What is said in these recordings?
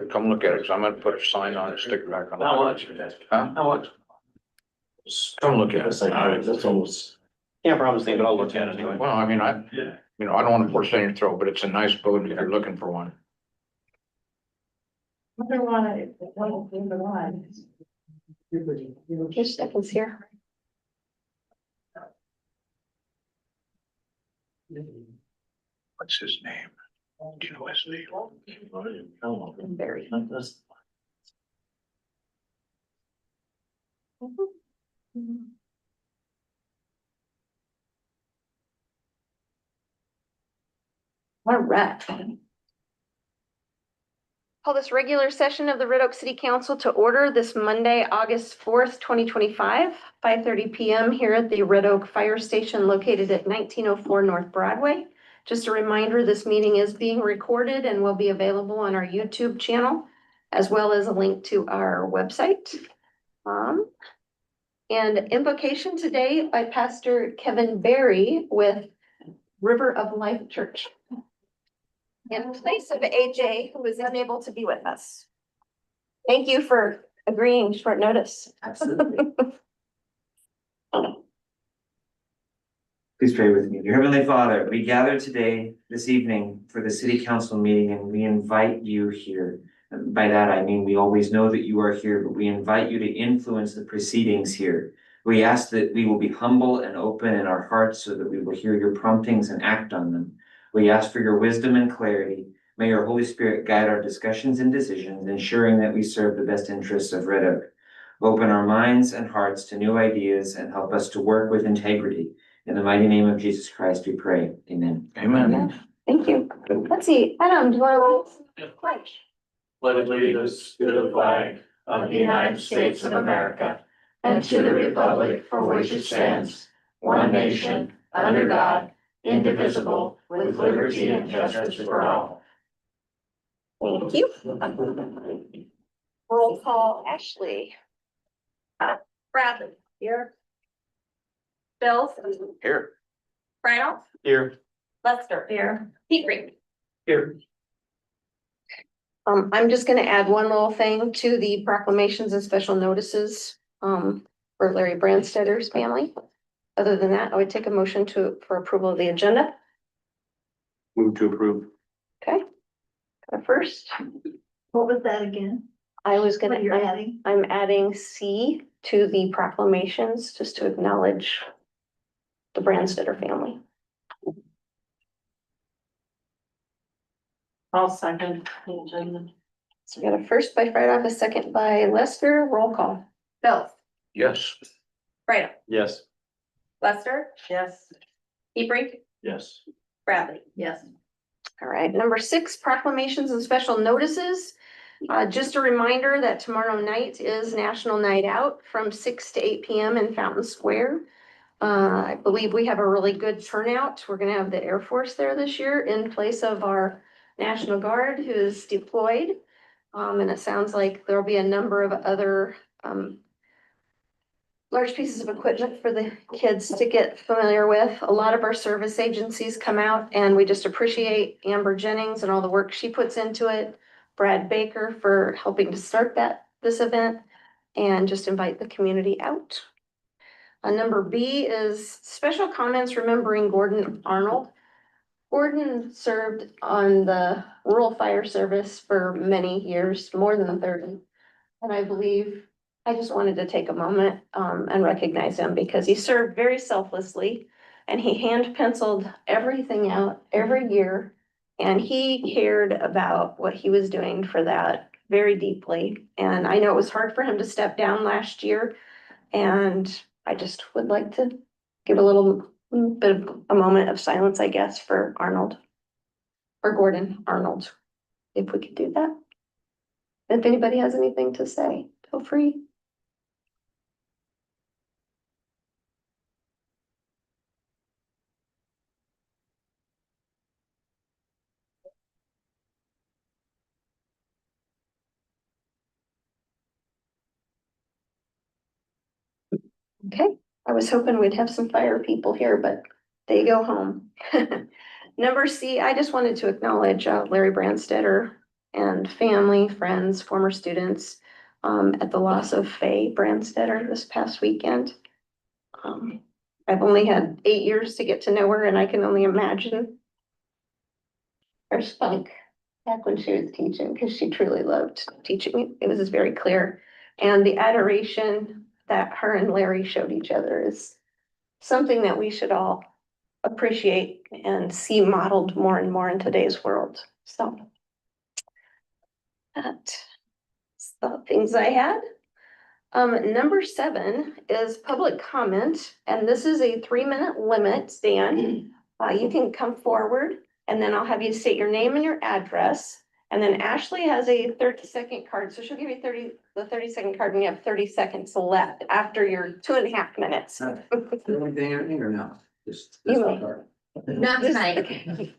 but come look at it, 'cause I'm gonna put a sign on it, stick it back on. How much? Huh? How much? Come look at That's it. like, that's almost. Can't promise anything, but I'll look at it anyway. Well, I mean, I don't wanna force it in your throat, but it's a nice boat if you're looking for one. Here's Stephens here. What's his name? Do you know his name? Barry. What a wreck. Call this regular session of the Red Oak City Council to order this Monday, August 4th, 2025, 5:30 p.m. here at the Red Oak Fire Station located at 1904 North Broadway. Just a reminder, this meeting is being recorded and will be available on our YouTube channel, as well as a link to our website. And invocation today by Pastor Kevin Berry with River of Life Church, in place of AJ, who is unable to be with us. Thank you for agreeing short notice. Absolutely. Please pray with me. Dear Heavenly Father, we gather today, this evening, for the city council meeting, and we invite you here. And by that, I mean, we always know that you are here, but we invite you to influence the proceedings here. We ask that we will be humble and open in our hearts so that we will hear your promptings and act on them. We ask for your wisdom and clarity. May your Holy Spirit guide our discussions and decisions, ensuring that we serve the best interests of Red Oak. Open our minds and hearts to new ideas and help us to work with integrity. In the mighty name of Jesus Christ, we pray. Amen. Amen. Thank you. Let's see, Adam, do you want to pledge? Pledge allegiance to the flag of the United States of America and to the republic for which it stands, one nation, under God, indivisible, with liberty and justice for all. Thank you. Roll call, Ashley. Bradley. Here. Bill. Here. Randolph. Here. Lester. Here. Pete Green. Here. I'm just gonna add one little thing to the proclamations and special notices, for Larry Brandstedter's family. Other than that, I would take a motion for approval of the agenda. Move to approve. Okay. First, What was that again? I was gonna, What you're adding? I'm adding C to the proclamations, just to acknowledge the Brandstetter family. I'll second the agenda. So we got a first by Friedhoff, a second by Lester, roll call. Bill. Yes. Friedhoff. Yes. Lester. Yes. Hebrink. Yes. Bradley. Yes. All right, number 6, proclamations and special notices. Just a reminder that tomorrow night is National Night Out from 6 to 8 p.m. in Fountain Square. I believe we have a really good turnout. We're gonna have the Air Force there this year in place of our National Guard who is deployed. And it sounds like there'll be a number of other large pieces of equipment for the kids to get familiar with. A lot of our service agencies come out, and we just appreciate Amber Jennings and all the work she puts into it. Brad Baker for helping to start this event, and just invite the community out. Number B is special comments remembering Gordon Arnold. Gordon served on the Rural Fire Service for many years, more than 30. And I believe I just wanted to take a moment and recognize him because he served very selflessly and he hand penciled everything out every year. And he cared about what he was doing for that very deeply. And I know it was hard for him to step down last year. And I just would like to give a little bit of a moment of silence, I guess, for Arnold, or Gordon Arnold, if we could do that. If anybody has anything to say, feel free. Okay, I was hoping we'd have some fire people here, but they go home. Number C, I just wanted to acknowledge Larry Brandstetter and family, friends, former students at the loss of Faye Brandstetter this past weekend. I've only had 8 years to get to know her, and I can only imagine her spunk back when she was teaching, because she truly loved teaching. It was very clear. And the adoration that her and Larry showed each other is something that we should all appreciate and see modeled more and more in today's world. So that's the things I had. Number 7 is public comment, and this is a 3-minute limit, Stan. You can come forward, and then I'll have you state your name and your address. And then Ashley has a 30-second card, so she'll give you the 30-second card when you have 30 seconds left after your 2.5 minutes. Anything or no? Just. You may. Not tonight.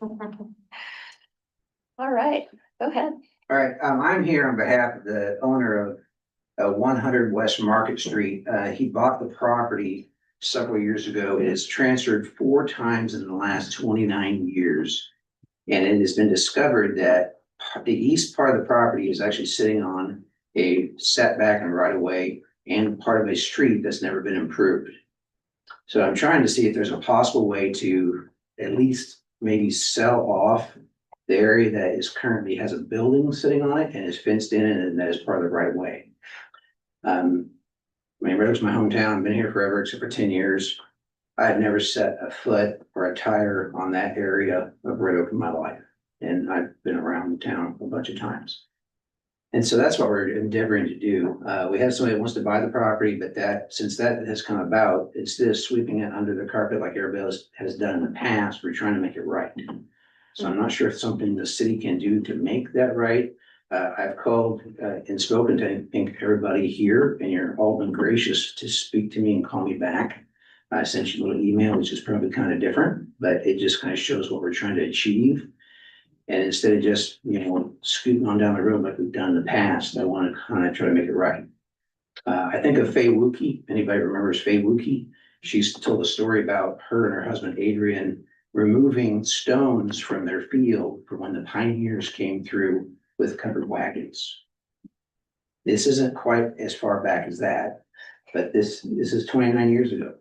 All right, go ahead. All right, I'm here on behalf of the owner of 100 West Market Street. He bought the property several years ago. It has transferred 4 times in the last 29 years. And it has been discovered that the east part of the property is actually sitting on a setback and right of way and part of a street that's never been improved. So I'm trying to see if there's a possible way to at least maybe sell off the area that is currently has a building sitting on it and is fenced in and that is part of the right of way. I mean, Red Oak's my hometown. I've been here forever, except for 10 years. I've never set a foot or a tire on that area of Red Oak in my life. And I've been around the town a bunch of times. And so that's what we're endeavoring to do. We have somebody that wants to buy the property, but since that has come about, instead of sweeping it under the carpet like everybody else has done in the past, we're trying to make it right. So I'm not sure if something the city can do to make that right. I've called and spoken to, I think, everybody here, and you're all been gracious to speak to me and call me back. I sent you a little email, which is probably kind of different, but it just kind of shows what we're trying to achieve. And instead of just, scooting on down the road like we've done in the past, I want to kind of try to make it right. I think of Faye Wookie. Anybody remembers Faye Wookie? She's told a story about her and her husband, Adrian, removing stones from their field for when the pioneers came through with covered wagons. This isn't quite as far back as that, but this is 29 years ago.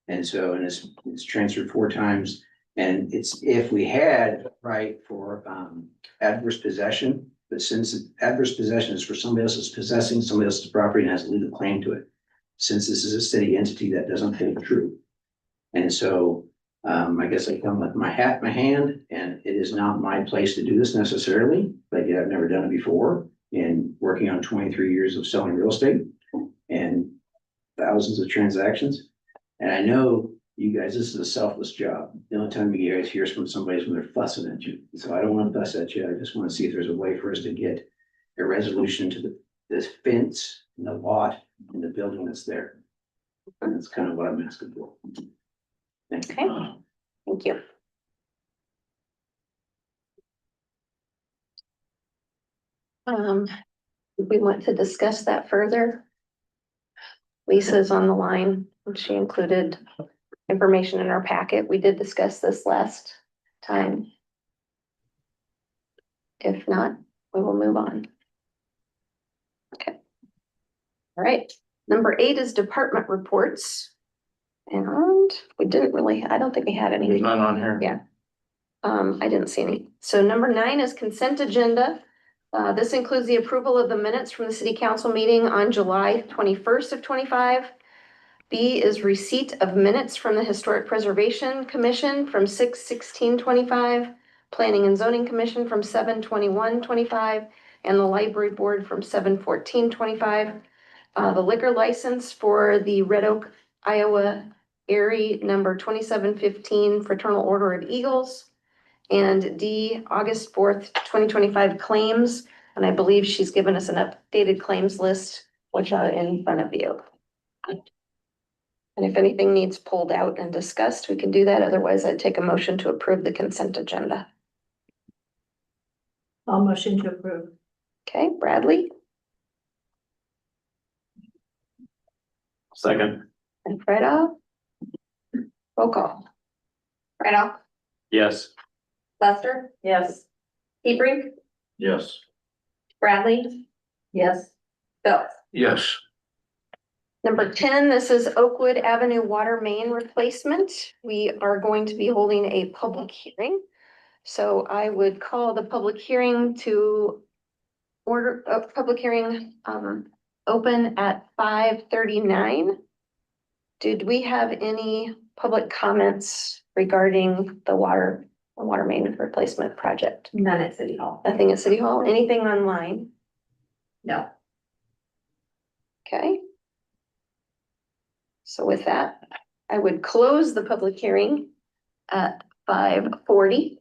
And so, and it's transferred 4 times. And it's if we had right for adverse possession, but since adverse possession is for somebody else is possessing somebody else's property and has a legal claim to it, since this is a city entity, that doesn't hold true. And so I guess I come with my hat in my hand, and it is not my place to do this necessarily, but yet I've never done it before. And working on 23 years of selling real estate and thousands of transactions. And I know you guys, this is a selfless job. The only time you guys hear from somebody is when they're fussing at you. So I don't want to fuss at you. I just want to see if there's a way for us to get a resolution to this fence and the lot and the building that's there. And that's kind of what I'm asking for. Thank you. Okay, thank you. We want to discuss that further. Lisa's on the line, and she included information in our packet. We did discuss this last time. If not, we will move on. Okay. All right, number 8 is department reports. And we didn't really, I don't think we had any. There's none on here. Yeah. I didn't see any. So number 9 is consent agenda. This includes the approval of the minutes from the city council meeting on July 21st of 25. B is receipt of minutes from the Historic Preservation Commission from 6/16/25, Planning and Zoning Commission from 7/21/25, and the Library Board from 7/14/25. The liquor license for the Red Oak, Iowa Erie number 2715 Fraternal Order of Eagles. And D, August 4th, 2025 claims. And I believe she's given us an updated claims list, which are in front of you. And if anything needs pulled out and discussed, we can do that. Otherwise, I'd take a motion to approve the consent agenda. I'll motion to approve. Okay, Bradley Second. and Freda. Roll call. Freda, Yes. Lester, Yes. Hebrink, Yes. Bradley? Yes. Bill? Yes. Number 10, this is Oakwood Avenue Water Main Replacement. We are going to be holding a public hearing. So I would call the public hearing to order, public hearing, open at 5:39. Did we have any public comments regarding the water main replacement project? None at City Hall. Nothing at City Hall, anything online? No. Okay. So with that, I would close the public hearing at 5:40.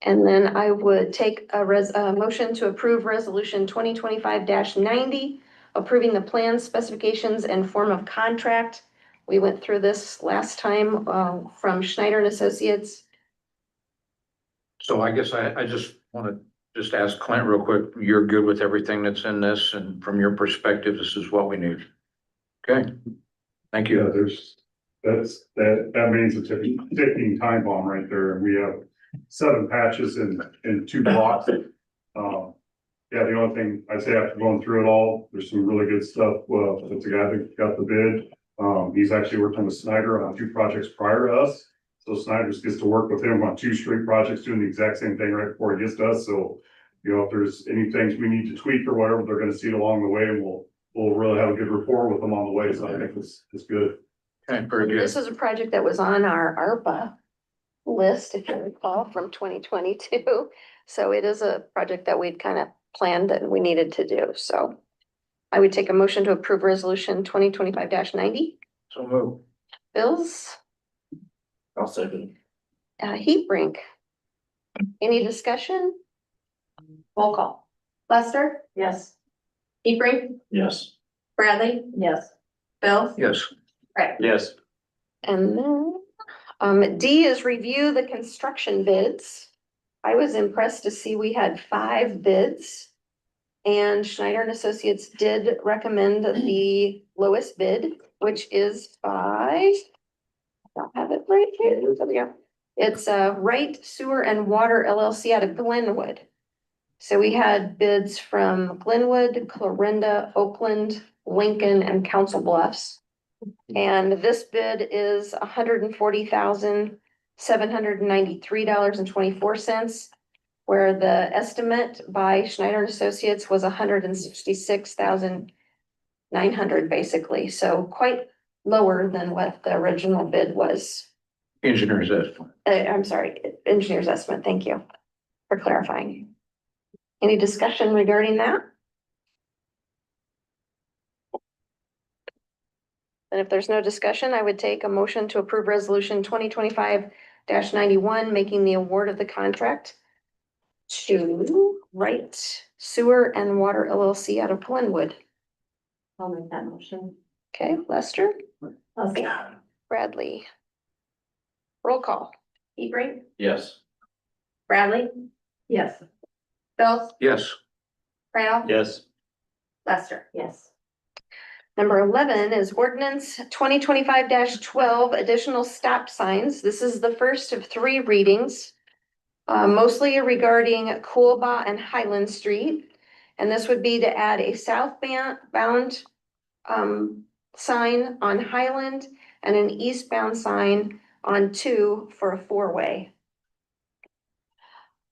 And then I would take a motion to approve resolution 2025-90, approving the plan specifications and form of contract. We went through this last time, from Schneider and Associates. So I guess I just want to just ask Clint real quick, you're good with everything that's in this, and from your perspective, this is what we need. Okay, thank Yeah, you. that means a ticking time bomb right there, and we have 7 patches in 2 blocks. Yeah, the only thing I say after going through it all, there's some really good stuff, that's the guy that got the bid. He's actually worked on with Snyder on 2 projects prior to us. So Snyder gets to work with him on 2 straight projects, doing the exact same thing right before he gets to us, so. You know, if there's any things we need to tweak or whatever, they're gonna see it along the way, and we'll really have a good rapport with them on the way, so I think it's good. Okay, very good. This is a project that was on our ARPA list, if you recall, from 2022. So it is a project that we'd kind of planned that we needed to do. So I would take a motion to approve resolution 2025-90. So move. Bills, I'll second. Heat Brink. Any discussion? Roll call. Lester? Yes. Hebrink? Yes. Bradley? Yes. Bill? Yes. Yes. And then, D is review the construction bids. I was impressed to see we had 5 bids. And Schneider and Associates did recommend the lowest bid, which is by, I don't have it right here. There we go. It's Wright Sewer and Water LLC out of Glenwood. So we had bids from Glenwood, Clarinda, Oakland, Lincoln, and Council Bluffs. And this bid is $140,793.24, where the estimate by Schneider and Associates was $166,900 basically. So quite lower than what the original bid was. Engineer's estimate. I'm sorry, engineer's estimate. Thank you for clarifying. Any discussion regarding that? And if there's no discussion, I would take a motion to approve resolution 2025-91, making the award of the contract to Wright Sewer and Water LLC out of Glenwood. I'll make that motion. Okay, Lester, Okay. Bradley. Roll call. Hebrink? Yes. Bradley? Yes. Bill? Yes. Randall? Yes. Lester? Yes. Number 11 is ordinance 2025-12, additional stop signs. This is the first of 3 readings. Mostly regarding Coolbaugh and Highland Street. And this would be to add a southbound sign on Highland and an eastbound sign on 2 for a 4-way.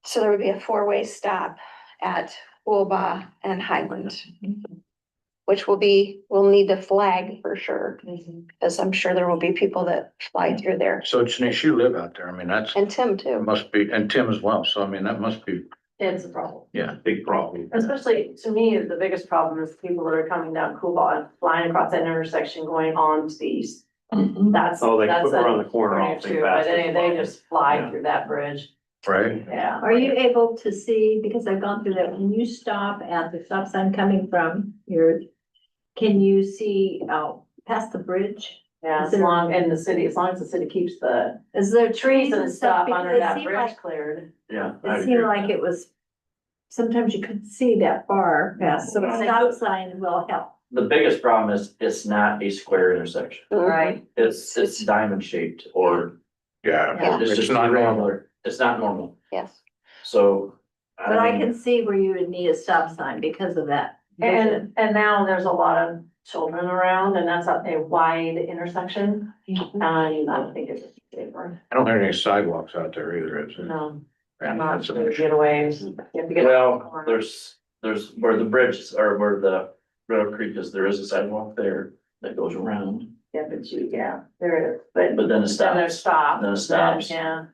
So there would be a 4-way stop at Coolbaugh and Highland. Which we'll need to flag for sure, because I'm sure there will be people that fly through there. So Janice, you live out there. I mean, that's, And Tim too. must be, and Tim as well. So I mean, that must be, It's a problem, yeah, big problem. especially to me, the biggest problem is people that are coming down Coolbaugh and flying across that intersection going on to the east. That's. Oh, they that's put around the corner a- off. too, But they just fly through that bridge, Right? yeah. Are you able to see, because I've gone through that, when you stop at the stop sign coming from can you see out past the bridge? Yeah, Is there- as long as the city keeps the Is there trees and stuff Because under it that seemed bridge like- cleared. Yeah. It seemed like it was, sometimes you couldn't see that far past, so a stop sign will help. The biggest problem is it's not a square intersection. Right. It's diamond shaped or Yeah. Yeah. it's just not normal. irregular. It's not normal. Yes. So But I can see where you would need a stop sign because of that. vision. And now there's a lot of children around and that's a wide intersection. And I don't think it's safer. I don't have any sidewalks out there either, is it? No, Yeah, not that's an to issue. get away. You have to get. Well, there's where the bridge or where the Railroad Creek is, there is a sidewalk there that goes around, Yeah, there is, but but then it then there's stops. stop. Then it stops. Yeah,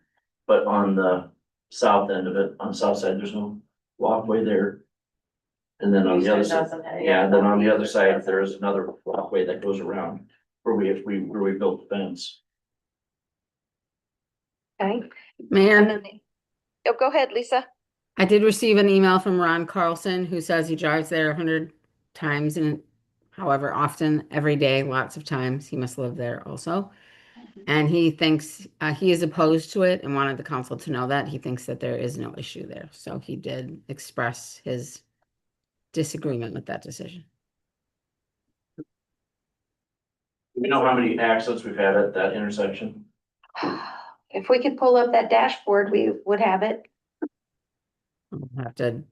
But on the south end of it, on the south side, there's no walkway there. And then on the other side, yeah, then on the other side, there is another walkway that goes around where we built the fence. Okay. And Mayor, then, oh, go ahead, Lisa. I did receive an email from Ron Carlson who says he drives there 100 times and however often, every day, lots of times. He must live there also. And he thinks he is opposed to it and wanted the council to know that. He thinks that there is no issue there. So he did express his disagreement with that decision. You know how many accidents we've had at that intersection? If we could pull up that dashboard, we would have it. I'll have to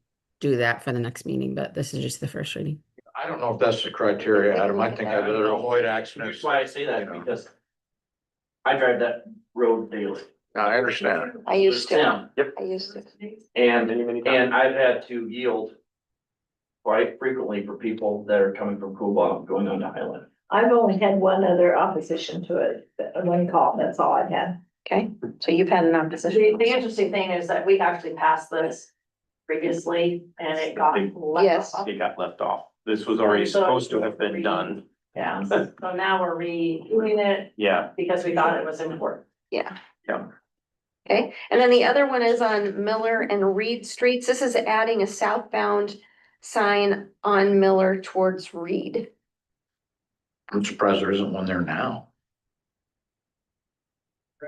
do that for the next meeting, but this is just the first reading. I don't know if that's the criteria, Adam. I think I'd rather avoid accidents. That's why I say that, You know. because I drive that road daily. I understand. I used to. Tim, Yep. I used to. And I've had to yield quite frequently for people that are coming from Coolbaugh going on to Highland. I've only had one other opposition to it, one call, that's all I've had. Okay, so you've had an opposition. the interesting thing is that we actually passed this previously and it got. left Yes. off. It got left off. This was already So- supposed to have been done. Yeah, so now we're redoing it Yeah, because we thought it was important. Yeah. Yeah. Okay, and then the other one is on Miller and Reed Streets. This is adding a southbound sign on Miller towards Reed. I'm surprised there isn't one there now.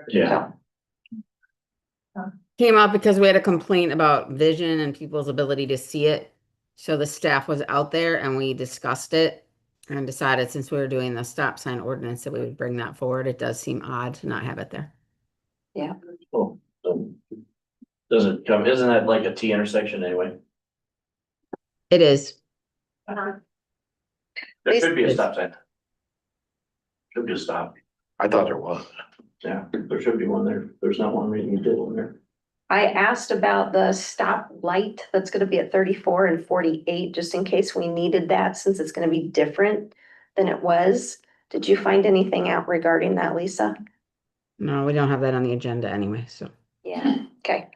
Yeah. Came up because we had a complaint about vision and people's ability to see it. So the staff was out there and we discussed it and decided since we were doing the stop sign ordinance that we would bring that forward. It does seem odd to not have it there. Well, doesn't come, isn't that like a T intersection anyway? It is. There Please- should be a stop sign. Should be a stop. I thought there was. Yeah, there should be one there. There's not one reading you did one there. I asked about the stop light that's gonna be at 34 and 48, just in case we needed that, since it's gonna be different than it was. Did you find anything out regarding that, Lisa? No, we don't have that on the agenda anyway, so. Yeah, okay.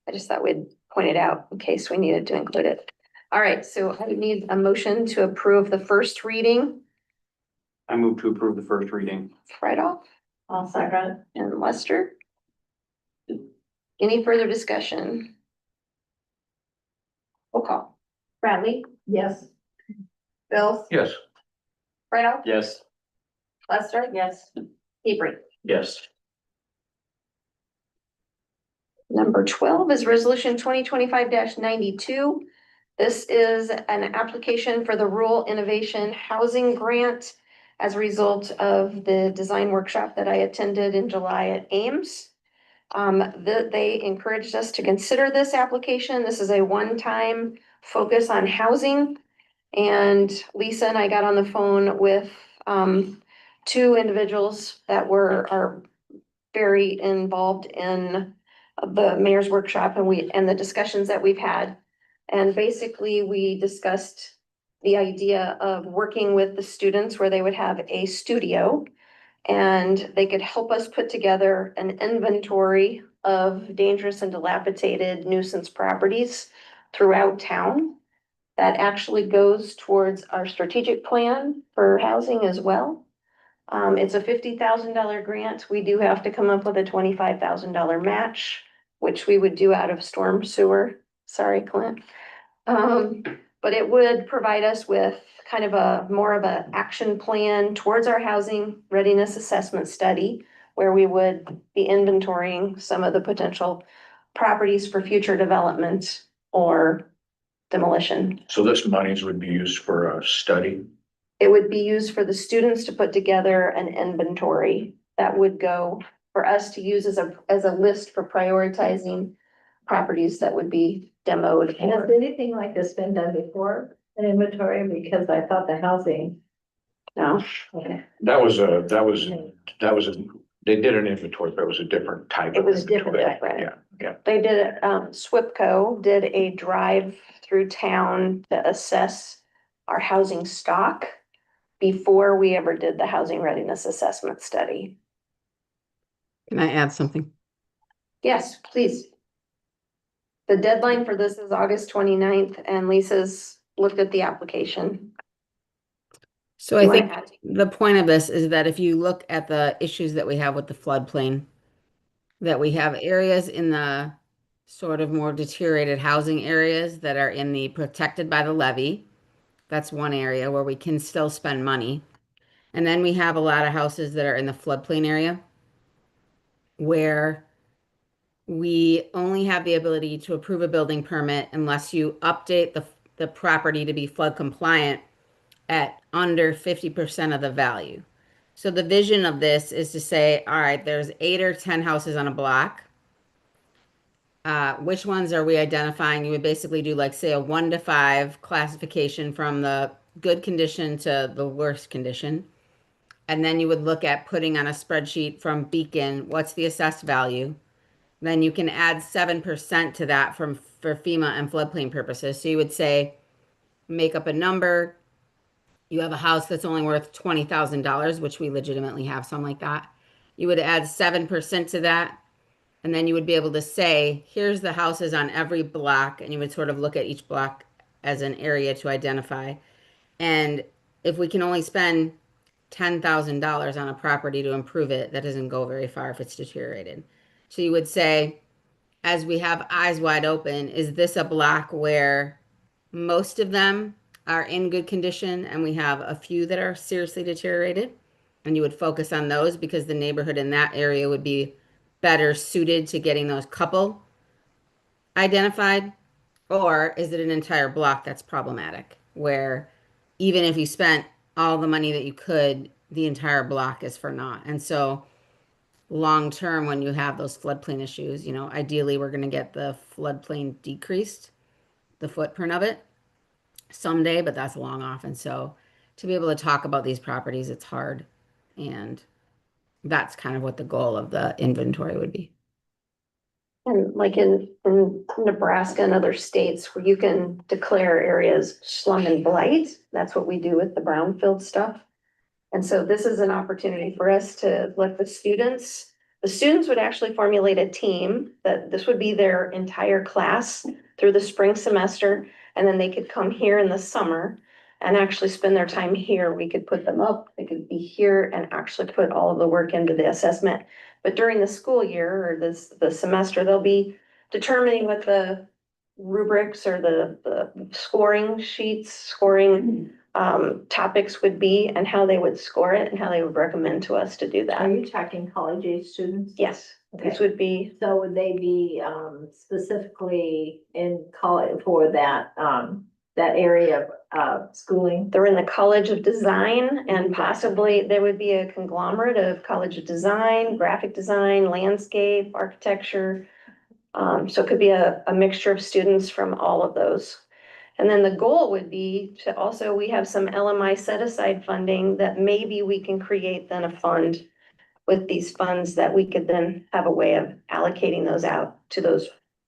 I just thought we'd point it out in case we needed to include it. All right, so I need a motion to approve the first reading. I move to approve the first reading. Right off I'll second. and Lester. Any further discussion? Roll call. Bradley, Yes. Bill, Yes. right off, Yes. Lester, Yes. Hebring. Yes. Number 12 is resolution 2025-92. This is an application for the Rural Innovation Housing Grant as a result of the design workshop that I attended in July at Ames. They encouraged us to consider this application. This is a one-time focus on housing. And Lisa and I got on the phone with two individuals that are very involved in the mayor's workshop and the discussions that we've had. And basically, we discussed the idea of working with the students where they would have a studio and they could help us put together an inventory of dangerous and dilapidated nuisance properties throughout town. That actually goes towards our strategic plan for housing as well. It's a $50,000 grant. We do have to come up with a $25,000 match, which we would do out of storm sewer. Sorry, Clint. But it would provide us with kind of more of a action plan towards our housing readiness assessment study, where we would be inventorying some of the potential properties for future development or demolition. So this monies would be used for a study. It would be used for the students to put together an inventory that would go for us to use as a list for prioritizing properties that would be demoed. And has anything like this been done before, an inventory? Because I thought the housing, No, okay, They did an inventory, but it was a different type it of was different. inventory. Yeah. They did, SWIPCO did a drive through town to assess our housing stock before we ever did the housing readiness assessment study. Can I add something? Yes, please. The deadline for this is August 29th, and Lisa's looked at the application. So You I wanna think add? the point of this is that if you look at the issues that we have with the floodplain, that we have areas in the sort of more deteriorated housing areas that are in the protected by the levee. That's one area where we can still spend money. And then we have a lot of houses that are in the floodplain area where we only have the ability to approve a building permit unless you update the property to be flood compliant at under 50% of the value. So the vision of this is to say, all right, there's 8 or 10 houses on a block. Which ones are we identifying? You would basically do like, say, a 1 to 5 classification from the good condition to the worst condition. And then you would look at putting on a spreadsheet from Beacon, what's the assessed value? Then you can add 7% to that for FEMA and floodplain purposes. So you would say, make up a number. You have a house that's only worth $20,000, which we legitimately have some like that. You would add 7% to that. And then you would be able to say, here's the houses on every block. And you would sort of look at each block as an area to identify. And if we can only spend $10,000 on a property to improve it, that doesn't go very far if it's deteriorated. So you would say, as we have eyes wide open, is this a block where most of them are in good condition and we have a few that are seriously deteriorated? And you would focus on those because the neighborhood in that area would be better suited to getting those couple identified? Or is it an entire block that's problematic where even if you spent all the money that you could, the entire block is for naught? And so long term, when you have those floodplain issues, ideally we're going to get the floodplain decreased, the footprint of it someday, but that's long off. And so to be able to talk about these properties, it's hard. And that's kind of what the goal of the inventory would be. And like in Nebraska and other states where you can declare areas slum and blight, that's what we do with the brownfield stuff. And so this is an opportunity for us to let the students would actually formulate a team that this would be their entire class through the spring semester. And then they could come here in the summer and actually spend their time here. We could put them up, they could be here and actually put all of the work into the assessment. But during the school year or the semester, they'll be determining what the rubrics or the scoring sheets, scoring topics would be and how they would score it and how they would recommend to us to do are that. you talking college age students? Yes, this would be, So would they be specifically in college for that area of schooling? they're in the College of Design and possibly there would be a conglomerate of College of Design, graphic design, landscape, architecture. So it could be a mixture of students from all of those. And then the goal would be to also, we have some LMI set aside funding that maybe we can create then a fund with these funds that we could then have a way of allocating those out to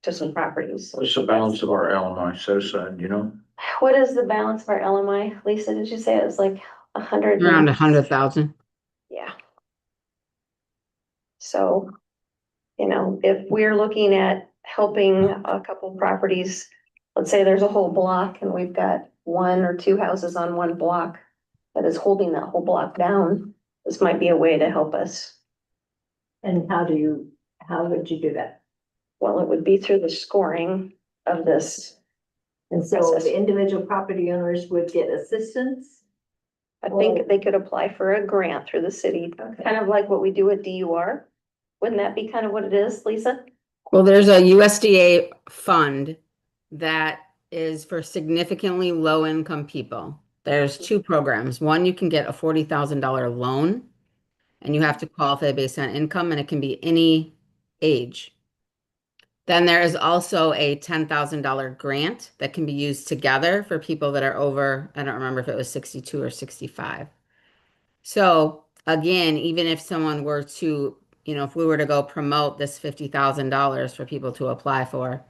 some properties. What's the balance of our LMI set aside, What is the balance of our LMI? Lisa, did you say it was like 100? Around 100,000. Yeah. So, if we're looking at helping a couple properties, let's say there's a whole block and we've got 1 or 2 houses on one block that is holding that whole block down, this might be a way to help us. And how would you do that? Well, it would be through the scoring of this. And so the individual property owners would get assistance? I think they could apply for a grant through the city, kind of like what we do at DUR. Wouldn't that be kind of what it is, Lisa? Well, there's a USDA fund that is for significantly low income people. There's 2 programs. One, you can get a $40,000 loan and you have to qualify based on income and it can be any age. Then there is also a $10,000 grant that can be used together for people that are over, I don't remember if it was 62 or 65. So again, even if someone were to, if we were to go promote this $50,000 for people to apply for,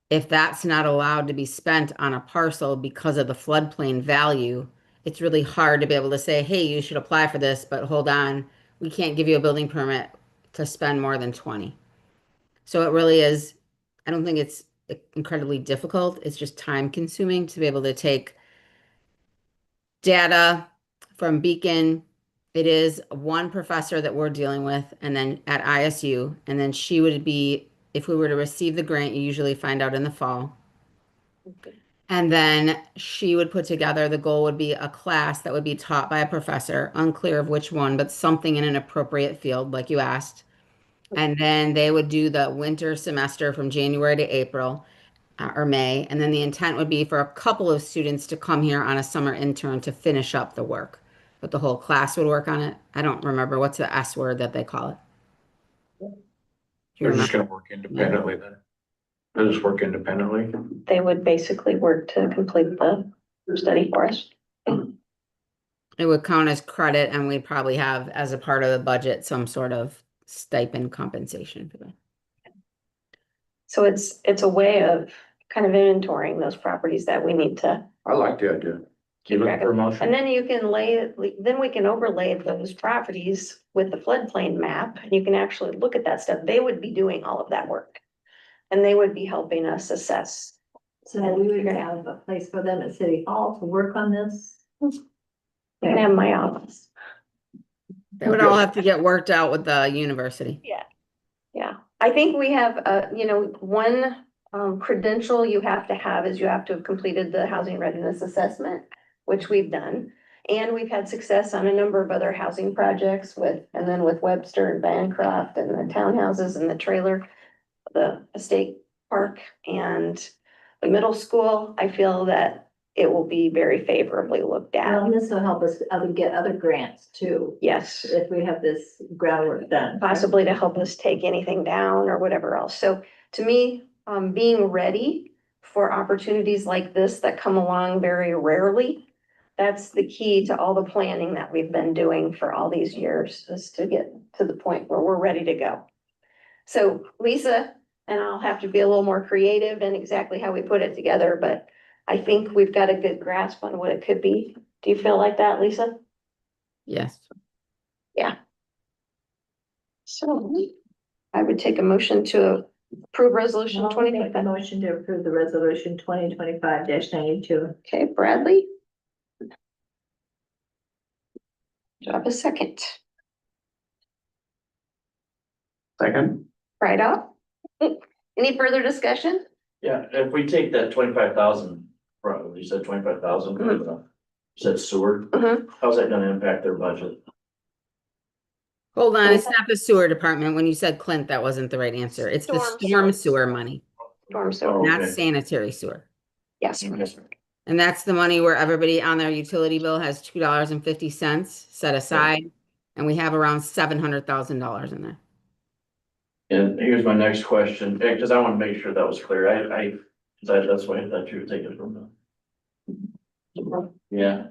if that's not allowed to be spent on a parcel because of the floodplain value, it's really hard to be able to say, hey, you should apply for this, but hold on, we can't give you a building permit to spend more than 20. So it really is, I don't think it's incredibly difficult. It's just time consuming to be able to take data from Beacon. It is one professor that we're dealing with, and then at ISU, and then she would be, if we were to receive the grant, you usually find out in the fall. And then she would put together, the goal would be a class that would be taught by a professor, unclear of which one, but something in an appropriate field, like you asked. And then they would do the winter semester from January to April or May. And then the intent would be for a couple of students to come here on a summer intern to finish up the work. But the whole class would work on it. I don't remember what's the S word that they call it. Do you They're just remember? gonna work independently then. They'll just work independently. They would basically work to complete the study for us. It would count as credit, and we'd probably have, as a part of the budget, some sort of stipend compensation for that. So it's a way of kind of inventorying those properties that we need to I like the idea. You look for a and motion? then you can then we can overlay those properties with the floodplain map, and you can actually look at that stuff. They would be doing all of that work. And they would be helping us assess. So we would have a place for them at City Hall to work on this. You can have my office. They would all have to get worked out with the university. Yeah, I think we have, one credential you have to have is you have to have completed the housing readiness assessment, which we've done. And we've had success on a number of other housing projects and then with Webster and Bancroft and the townhouses and the trailer, the estate park and the middle school. I feel that it will be very favorably looked Well, at. this will help us get other grants too, Yes. if we have this groundwork done. Possibly to help us take anything down or whatever else. So to me, being ready for opportunities like this that come along very rarely, that's the key to all the planning that we've been doing for all these years, is to get to the point where we're ready to go. So Lisa and I'll have to be a little more creative in exactly how we put it together, but I think we've got a good grasp on what it could be. Do you feel like that, Lisa? Yes. So I would take a motion to approve resolution I'll 20. make a motion to approve the resolution 2025-92. Okay, Bradley. Do I have a second? Second. Right off. Any further discussion? Yeah, if we take that 25,000, probably, you said 25,000, you said sewer, Mhm. how's that gonna impact their budget? Hold on, it's not the sewer department. When you said Clint, that wasn't the right answer. It's the Storm storm sewer. sewer money, Storm sewer, Oh, not okay. sanitary sewer. yes. And that's the money where everybody on their utility bill has $2.50 set aside. And we have around $700,000 in there. And here's my next question, because I want to make sure that was clear, that's why I thought you were taking it from the. Yeah.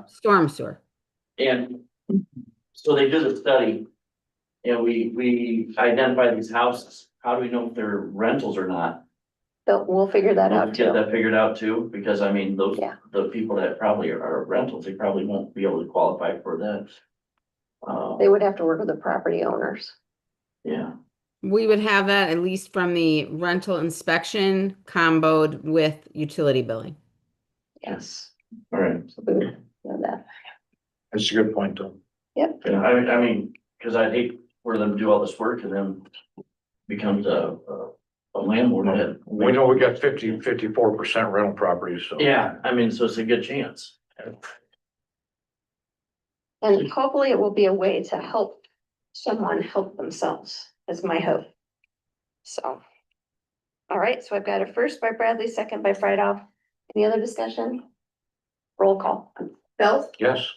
Storm sewer. And so they did a study. And we identified these houses, how do we know if they're rentals or not? So we'll figure that out Get too. that figured out too, because I mean, those, Yeah. the people that probably are rentals, they probably won't be able to qualify for that. They would have to work with the property owners. Yeah, We would have that at least from the rental inspection comboed with utility billing. Yes. all right, So we would know that. That's a good point, though. yeah, I mean, cause I hate for them to do all this work and then becomes a landlord that. We know we got 54% rental properties, so. Yeah, I mean, so it's a good chance. And hopefully it will be a way to help someone help themselves, is my hope. So. All right, so I've got a first by Bradley, second by Friedhoff. Any other discussion? Roll call. Bill? Yes.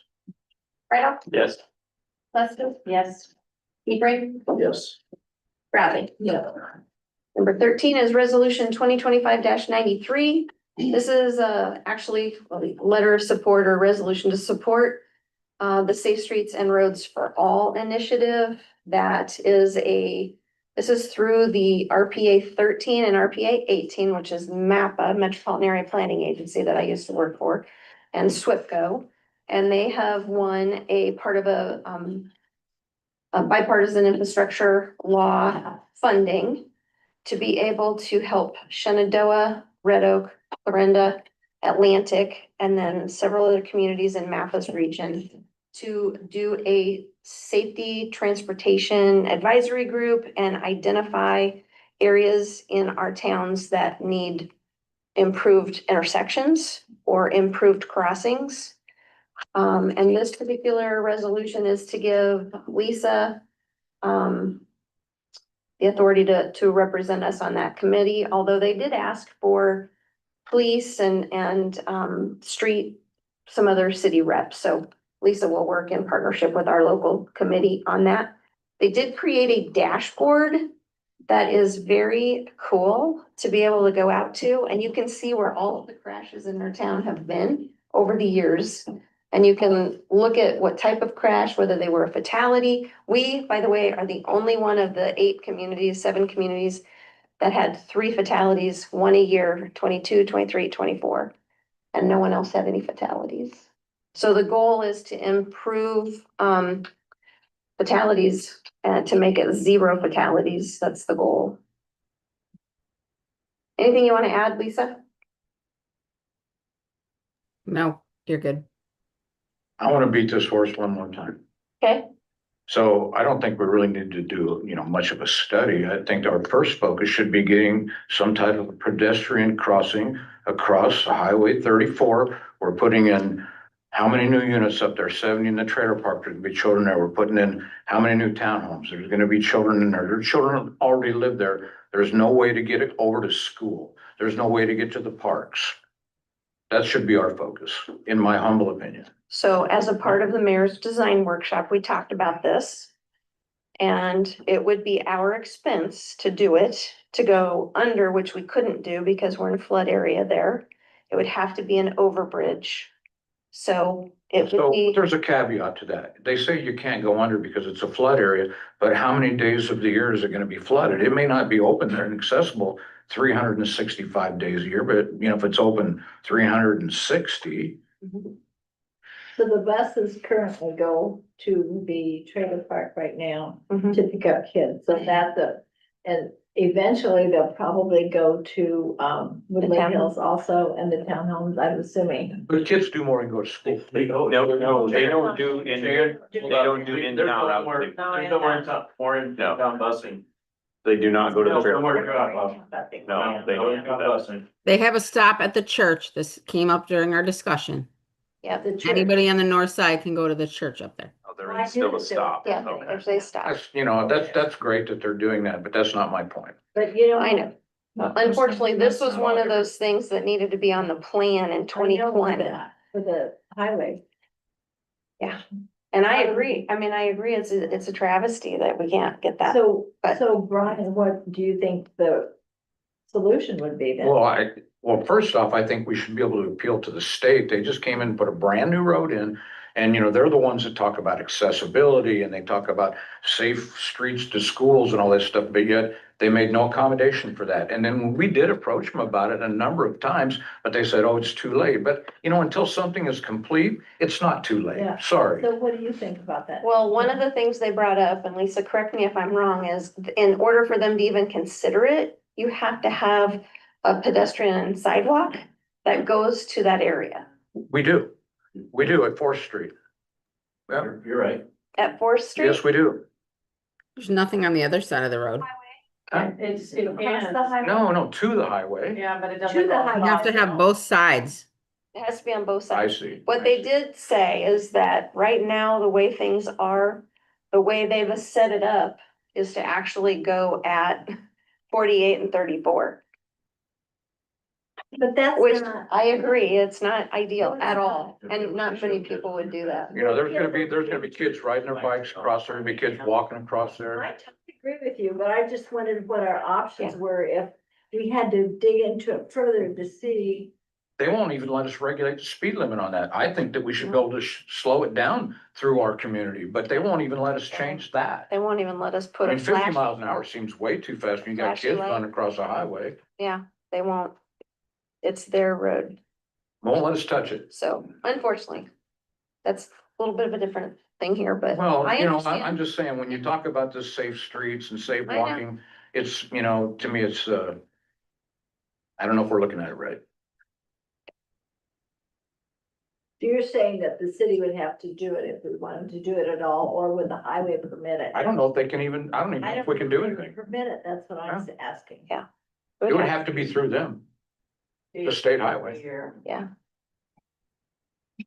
Friedhoff? Yes. Lester? Yes. Hebring? Yes. Bradley? Yeah. Number 13 is resolution 2025-93. This is actually a letter of support or resolution to support the Safe Streets and Roads for All initiative. This is through the RPA 13 and RPA 18, which is MAPA, Metropolitan Area Planning Agency, that I used to work for, and SWIPCO. And they have won a part of a bipartisan infrastructure law funding to be able to help Shenandoah, Red Oak, Clarinda, Atlantic, and then several other communities in MAPA's region to do a safety transportation advisory group and identify areas in our towns that need improved intersections or improved crossings. And this particular resolution is to give Lisa the authority to represent us on that committee, although they did ask for police and street, some other city reps. So Lisa will work in partnership with our local committee on that. They did create a dashboard that is very cool to be able to go out to, and you can see where all of the crashes in our town have been over the years. And you can look at what type of crash, whether they were a fatality. We, by the way, are the only one of the 7 communities that had 3 fatalities, one a year, 22, 23, 24, and no one else had any fatalities. So the goal is to improve fatalities and to make it 0 fatalities. That's the goal. Anything you want to add, Lisa? No, you're good. I want to beat this horse one more time. Okay. So I don't think we really need to do, much of a study. I think our first focus should be getting some type of pedestrian crossing across Highway 34. We're putting in how many new units up there? 70 in the trailer park. There's gonna be children there. We're putting in how many new townhomes? There's gonna be children in there. There's children that already live there. There's no way to get it over to school. There's no way to get to the parks. That should be our focus, in my humble opinion. So as a part of the mayor's design workshop, we talked about this. And it would be our expense to do it, to go under, which we couldn't do because we're in a flood area there. It would have to be an overbridge. So it would So be, there's a caveat to that. They say you can't go under because it's a flood area, but how many days of the year is it gonna be flooded? It may not be open there and accessible 365 days a year, but if it's open 360. So the buses currently go to the trailer park right now Mhm. to pick up kids, so and eventually they'll probably go to, Woodland townhomes. Hills also, and the townhomes, I'm assuming. But kids do more than go to school. No, they don't do in, they don't do in and out. There's no more in No. town busing. They do not go to the No trailer. more park. drop off. No, they don't do that. busing. They have a stop at the church. This came up during our discussion. yeah, The church. Anybody on the north side can go to the church up there. Oh, there is still a stop. yeah, Okay. if they stop. That's great that they're doing that, but that's not my point. But you know. I know. Unfortunately, this was one of those things that needed to be on the plan in 2020. For the highway. Yeah, and I agree. I agree. It's a travesty that we can't get that. but- So Brian, what do you think the solution would be then? Well, first off, I think we should be able to appeal to the state. They just came in and put a brand new road in. And they're the ones that talk about accessibility and they talk about safe streets to schools and all that stuff, but yet they made no accommodation for that. And then when we did approach them about it a number of times, but they said, oh, it's too late. But until something is complete, it's not too late. Yeah. Sorry. So what do you think about that? Well, one of the things they brought up, and Lisa, correct me if I'm wrong, is in order for them to even consider it, you have to have a pedestrian sidewalk that goes to that area. We do. We do at 4th Street. Yeah, You're right. At 4th Street? yes, we do. There's nothing on the other side of the road. It's, Across the highway? No, to the highway. yeah, but it To doesn't. the go highway. You have to have both sides. It has to be on both I sides. see. What they did say is that right now, the way things are, the way they've set it up is to actually go at 48 and 34. But that's Which not. I agree, it's not ideal at all, and not many people would do that. There's gonna be kids riding their bikes across there, there'll be kids walking across there. My topic agree with you, but I just wondered what our options were if we had to dig into it further to see. They won't even let us regulate the speed limit on that. I think that we should be able to slow it down through our community, but they won't even let us change that. They won't even let us I put a mean, 50 flash. miles an hour seems way too fast when you got Flashing kids light. running across the highway. Yeah, they won't. It's their road. Won't let us touch it. So unfortunately, that's a little bit of a different thing here, but Well, I you know, I'm understand. just saying, when you talk about the safe streets and safe I know. walking, it's, you know, to me, it's, I don't know if we're looking at it right. So you're saying that the city would have to do it if we wanted to do it at all, or would the highway permit it? I don't know if they can even, I don't even know if we can do anything. Permit it, that's what I'm asking. Yeah. It would have to be through them, the state highway. Yeah,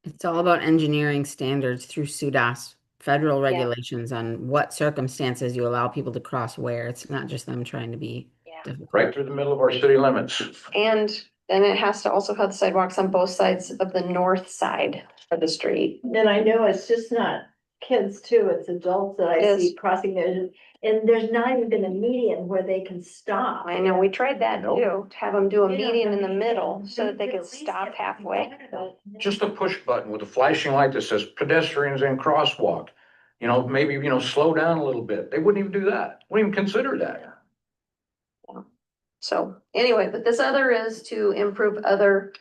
It's all about engineering standards through SUDAS, federal regulations on what circumstances you allow people to cross where. It's not just them trying to be yeah. difficult. Right through the middle of our city limits. And then it has to also have the sidewalks on both sides of the north side of the street. Then I know it's just not kids too, it's adults that I It see is. crossing there. And there's not even a median where they can stop. I know, we tried that Nope. too, to have them do a You know, median in the I mean, middle so that they at could least stop get halfway. that. Just a push button with a flashing light that says pedestrians and crosswalk. You know, maybe, you know, slow down a little bit. They wouldn't even do that. Wouldn't even consider that. So anyway, but this other is to improve other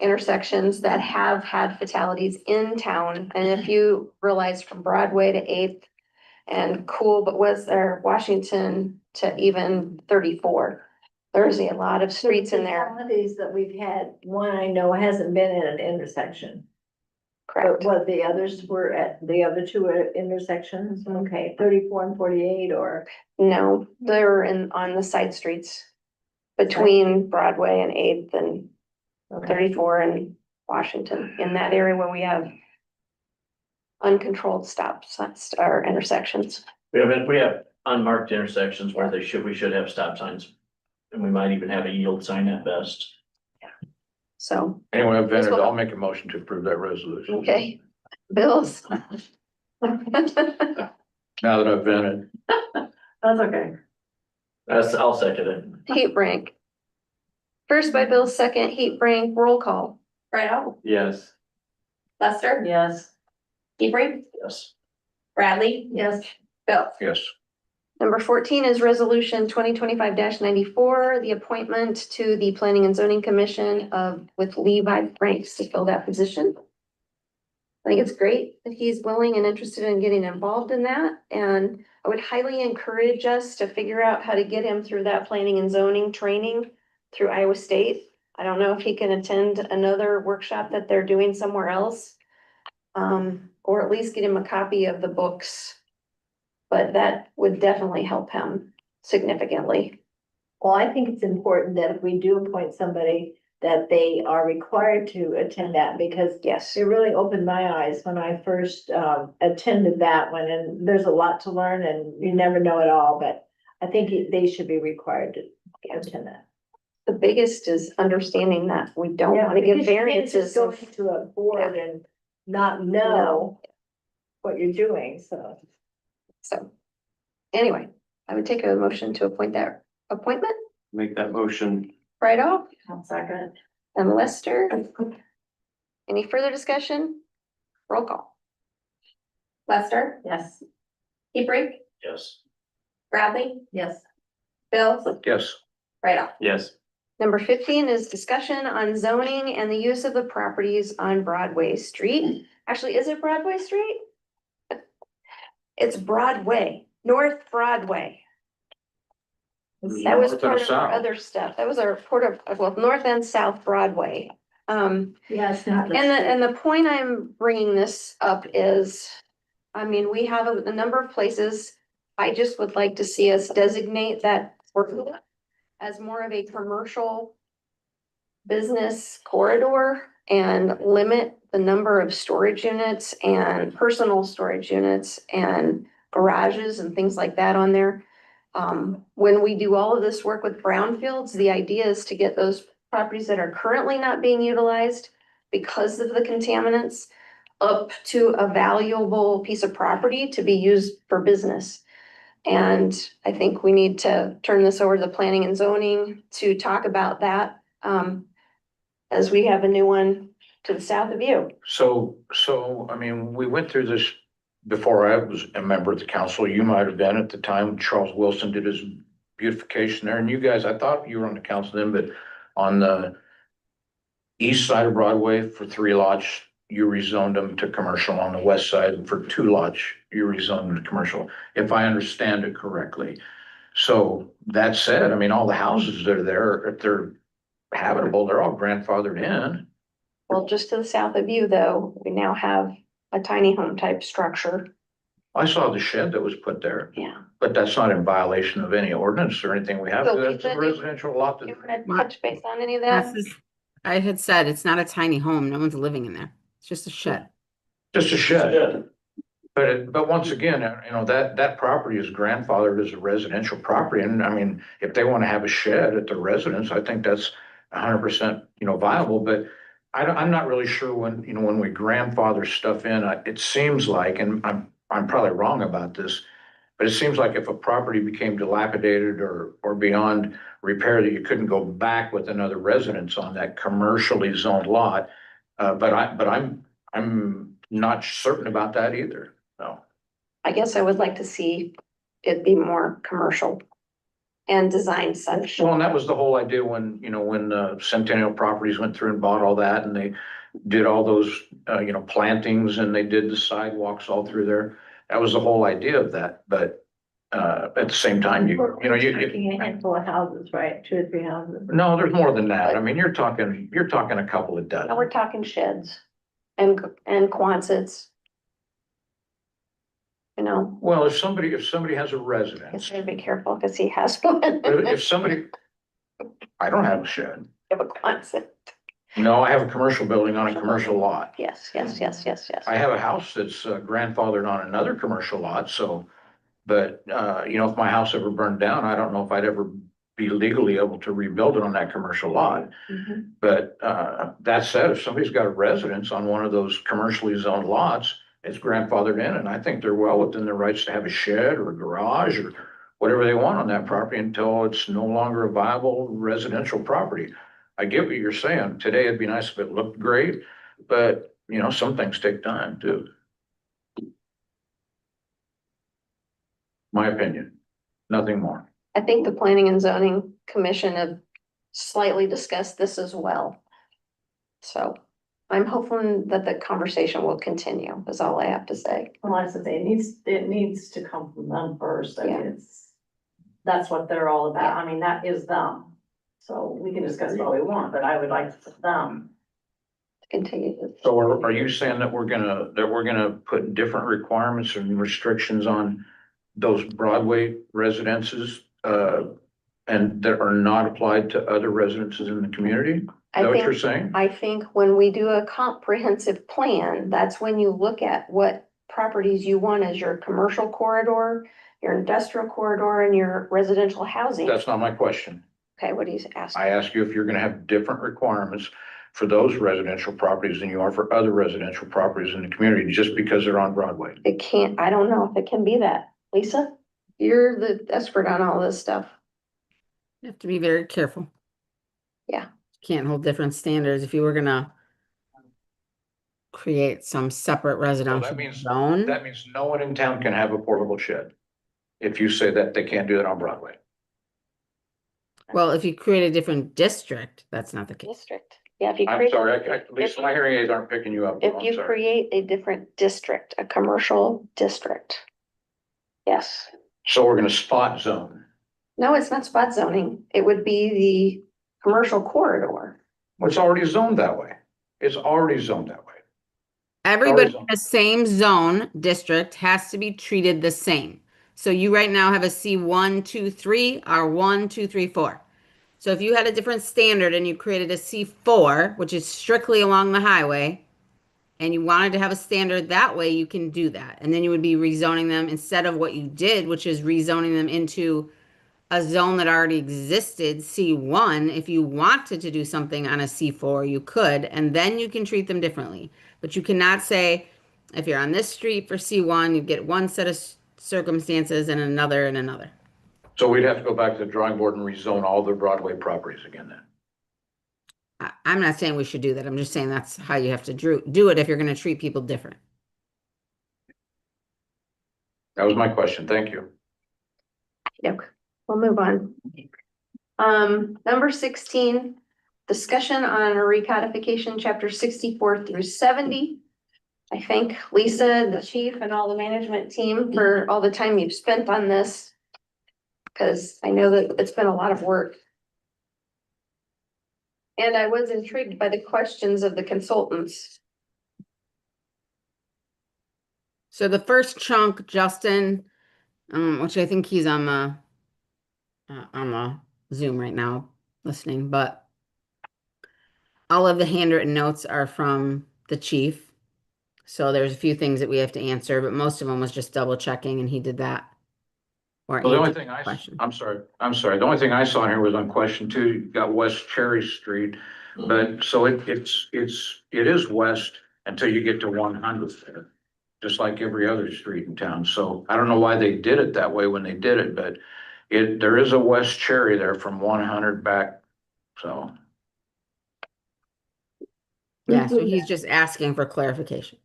intersections that have had fatalities in town. And if you realize from Broadway to Eighth and Cool, but was there Washington to even 34, there's a lot of streets in there. Fatalities that we've had, one I know hasn't been in an intersection. But Correct. what the others were at, the other two intersections, okay, 34 and 48 or. No, they're on the side streets between Broadway and Eighth and 34 and Washington, in that area where we have uncontrolled stops, or intersections. We have unmarked intersections where we should have stop signs. And we might even have a yield sign at best. So, Anyway, I've This vented. will- I'll make a motion to approve that resolution. okay, bills. Now that I've vented. That's okay. I'll second it. Heat brink. First by Bill, second heat brink, roll call. Right out. Yes. Lester, Yes. Hebrink, Yes. Bradley, Yes. Bill. Yes. Number 14 is resolution 2025-94, the appointment to the Planning and Zoning Commission with Levi Franks to fill that position. I think it's great that he's willing and interested in getting involved in that, and I would highly encourage us to figure out how to get him through that planning and zoning training through Iowa State. I don't know if he can attend another workshop that they're doing somewhere else. Or at least get him a copy of the books. But that would definitely help him significantly. Well, I think it's important that if we do appoint somebody, that they are required to attend that, because Yes, it really opened my eyes when I first attended that one, and there's a lot to learn and you never know it all, but I think they should be required to attend that. the biggest is understanding that we don't Yeah, want to give because you can't variances just go of, into a board and not know what you're doing, so. so. Anyway, I would take a motion to appoint that appointment, Make that motion. right off, I'll second. and Lester. Any further discussion? Roll call. Lester, Yes. Hebrink, Yes. Bradley, Yes. Bill, Yes. right out. Yes. Number 15 is discussion on zoning and the use of the properties on Broadway Street. Actually, is it Broadway Street? It's Broadway, North Broadway. That was North and part of our south. other stuff. That was our well, North and South Broadway. Yeah, it's not. And the point I'm bringing this up is, I mean, we have a number of places. I just would like to see us designate that as more of a commercial business corridor and limit the number of storage units and personal storage units and garages and things like that on there. When we do all of this work with brownfields, the idea is to get those properties that are currently not being utilized because of the contaminants up to a valuable piece of property to be used for business. And I think we need to turn this over to the planning and zoning to talk about that. As we have a new one to the south of you. So, I mean, we went through this before I was a member of the council. You might have been at the time Charles Wilson did his beautification there. And you guys, I thought you were on the council then, but on the east side of Broadway for 3 lots, you rezoned them to commercial. On the west side for 2 lots, you rezoned them to commercial, if I understand it correctly. So that said, I mean, all the houses that are there, if they're habitable, they're all grandfathered in. Well, just to the south of you, though, we now have a tiny home type structure. I saw the shed that was put there, Yeah. but that's not in violation of any ordinance or anything we have. So That's a Lisa, residential lot. You that- wanna touch base on any of That's that? just, I had said, it's not a tiny home. No one's living in there. It's just a shed. Just a shed. Yeah. But once again, that property is grandfathered as a residential property. And I mean, if they want to have a shed at their residence, I think that's 100%, viable. But I'm not really sure when we grandfather stuff in, it seems like, and I'm probably wrong about this, but it seems like if a property became dilapidated or beyond repair, that you couldn't go back with another residence on that commercially zoned lot. But I'm not certain about that either. No. I guess I would like to see it be more commercial and designed such. Well, and that was the whole idea when Centennial Properties went through and bought all that and they did all those, plantings and they did the sidewalks all through there. That was the whole idea of that. But, at the same time, Talking a handful of houses, right? 2 or 3 houses. no, there's more than that. I mean, you're talking a couple of Now we're dozen. talking sheds and Quonsets. Well, if somebody has a I guess residence, I gotta be careful because he has one. if somebody, I don't have a shed. Have a Quonset. No, I have a commercial building on a commercial lot. Yes. I have a house that's grandfathered on another commercial lot, so, but, if my house ever burned down, I don't know if I'd ever be legally able to rebuild it on that commercial lot. Mhm. But, that said, if somebody's got a residence on one of those commercially zoned lots, it's grandfathered in, and I think they're well within their rights to have a shed or a garage or whatever they want on that property until it's no longer a viable residential property. I get what you're saying. Today, it'd be nice if it looked great, but, some things take time too. My opinion, nothing more. I think the Planning and Zoning Commission have slightly discussed this as well. So I'm hoping that the conversation will continue, is all I have to say. Well, I said, it needs to come from them first. I mean, Yeah. that's what they're all about. I mean, that is them. So we can discuss it all we want, but I would like them. Continue. So are you saying that we're gonna put different requirements and restrictions on those Broadway residences, and that are not applied to other residences in the community? Is that what you're saying? I think when we do a comprehensive plan, that's when you look at what properties you want as your commercial corridor, your industrial corridor, and your residential housing. That's not my question. Okay, what do you ask? I ask you if you're gonna have different requirements for those residential properties than you are for other residential properties in the community, just because they're on Broadway. It can't, I don't know if it can be that. Lisa, you're the expert on all this stuff. You have to be very careful. Yeah. Can't hold different standards. If you were gonna create some separate residential zone, That means no one in town can have a portable shed. If you say that they can't do it on Broadway. well, if you create a different district, that's not the case. District. Yeah, if you I'm create. sorry, at least my hearing aids aren't picking you up. If I'm you sorry. create a different district, a commercial district. Yes. So we're gonna spot zone. No, it's not spot zoning. It would be the commercial corridor. Well, it's already zoned that way. It's already zoned that way. Everybody zone. in the same zone district has to be treated the same. So you right now have a C1, 2, 3, R1, 2, 3, 4. So if you had a different standard and you created a C4, which is strictly along the highway, and you wanted to have a standard that way, you can do that. And then you would be rezoning them instead of what you did, which is rezoning them into a zone that already existed, C1. If you wanted to do something on a C4, you could, and then you can treat them differently. But you cannot say, if you're on this street for C1, you get one set of circumstances and another and another. So we'd have to go back to the drawing board and rezone all the Broadway properties again then. I'm not saying we should do that. I'm just saying that's how you have to do it if you're going to treat people different. That was my question. Thank you. Yep, we'll move on. Number 16, discussion on a recodification, chapter 64 through 70. I thank Lisa, the chief, and all the management team for all the time you've spent on this, because I know that it's been a lot of work. And I was intrigued by the questions of the consultants. So the first chunk, Justin, which I think he's on the Zoom right now listening, but all of the handwritten notes are from the chief. So there's a few things that we have to answer, but most of them was just double checking, and he did that. Or Well, the only answered thing the question. I'm sorry. The only thing I saw in here was on question 2, you got West Cherry Street. But so it is west until you get to 100 there, just like every other street in town. So I don't know why they did it that way when they did it, but there is a West Cherry there from 100 back, so. Yeah, so he's just asking for clarification.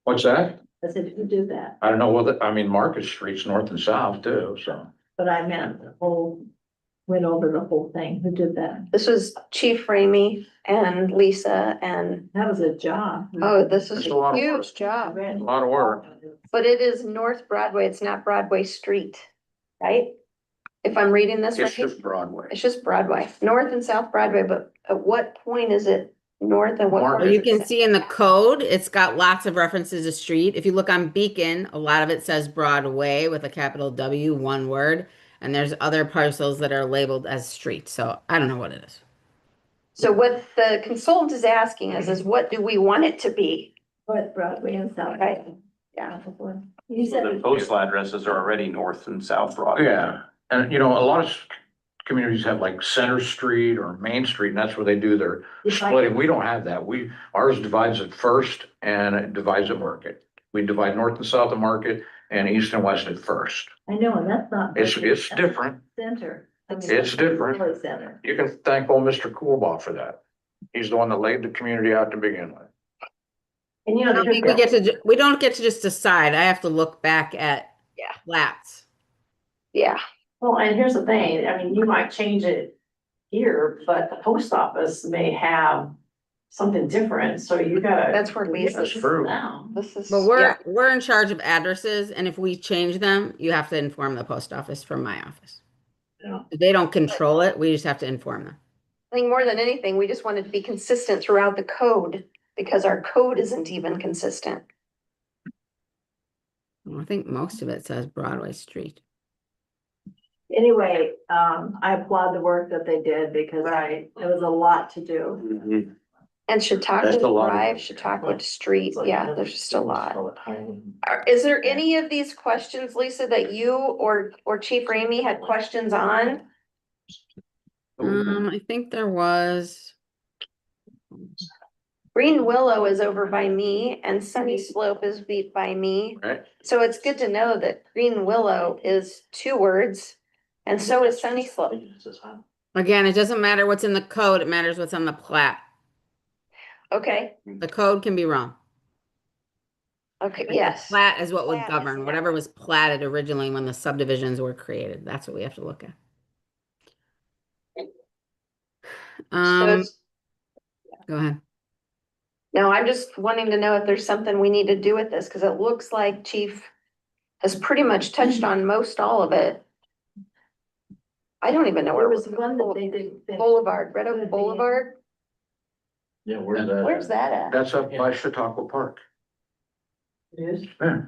What's that? I said, who did that? I don't know, well, I mean, Market Street's north and south too, so. But I meant the whole, went over the whole thing. Who did that? This was Chief Ramey and Lisa, and That was a job. oh, this is It's a lot a of work. huge job. A lot of work. But it is North Broadway, it's not Broadway Street, right? If I'm reading this It's right, just Broadway. it's just Broadway, North and South Broadway, but at what point is it north and what? Market. point Well, you is it can south? see in the code, it's got lots of references to street. If you look on Beacon, a lot of it says Broadway with a capital W, one word. And there's other parcels that are labeled as street. So I don't know what it is. So what the consultant is asking us is what do we want it to be? North Broadway and South. Right. Yeah. You said. The postal addresses are already north and south Broadway. Yeah, and you know, a lot of communities have like Center Street or Main Street, and that's where they do their splitting. We don't have that. Ours divides at First and it divides at Market. We divide north and south of Market and east and west at First. I know, and that's not. It's different. Center. I mean, It's different. really Center. You can thank old Mr. Coolbaugh for that. He's the one that laid the community out to begin with. And you I know, don't think we don't get to just decide. I have to look back at Yeah. flats. Yeah, well, and here's the thing, I mean, you might change it here, but the post office may have something different, so you gotta. that's where Lisa. That's true. Now. This is, But yeah, we're in charge of addresses, and if we change them, you have to inform the post office from my office. Yeah. They don't control it. We just have to inform them. I think more than anything, we just wanted to be consistent throughout the code because our code isn't even consistent. Well, I think most of it says Broadway Street. Anyway, I applaud the work that they did because it was a lot to do. Mhm. And That's Chautauqua a lot of Drive, work. Chautauqua Street, It's like, yeah, there's just a lot. all the time. Is there any of these questions, Lisa, that you or Chief Ramey had questions on? I think there was. Green Willow is over by me and Sunny Slope is beat by me. Right. So it's good to know that Green Willow is 2 words and so is Sunny Slope. Again, it doesn't matter what's in the code. It matters what's on the plat. Okay, The code can be wrong. okay, yes. Plat is what would Plat is govern, the whatever was platted originally when the subdivisions were created. That's what we have to look at. So it's- Go ahead. No, I'm just wanting to know if there's something we need to do with this, because it looks like Chief has pretty much touched on most all of it. I don't even know where There it was one that they didn't. finish. Boulevard, Red Oak Boulevard, Yeah, where's that? where's that at? That's up by Chautauqua Park. It is. Yeah,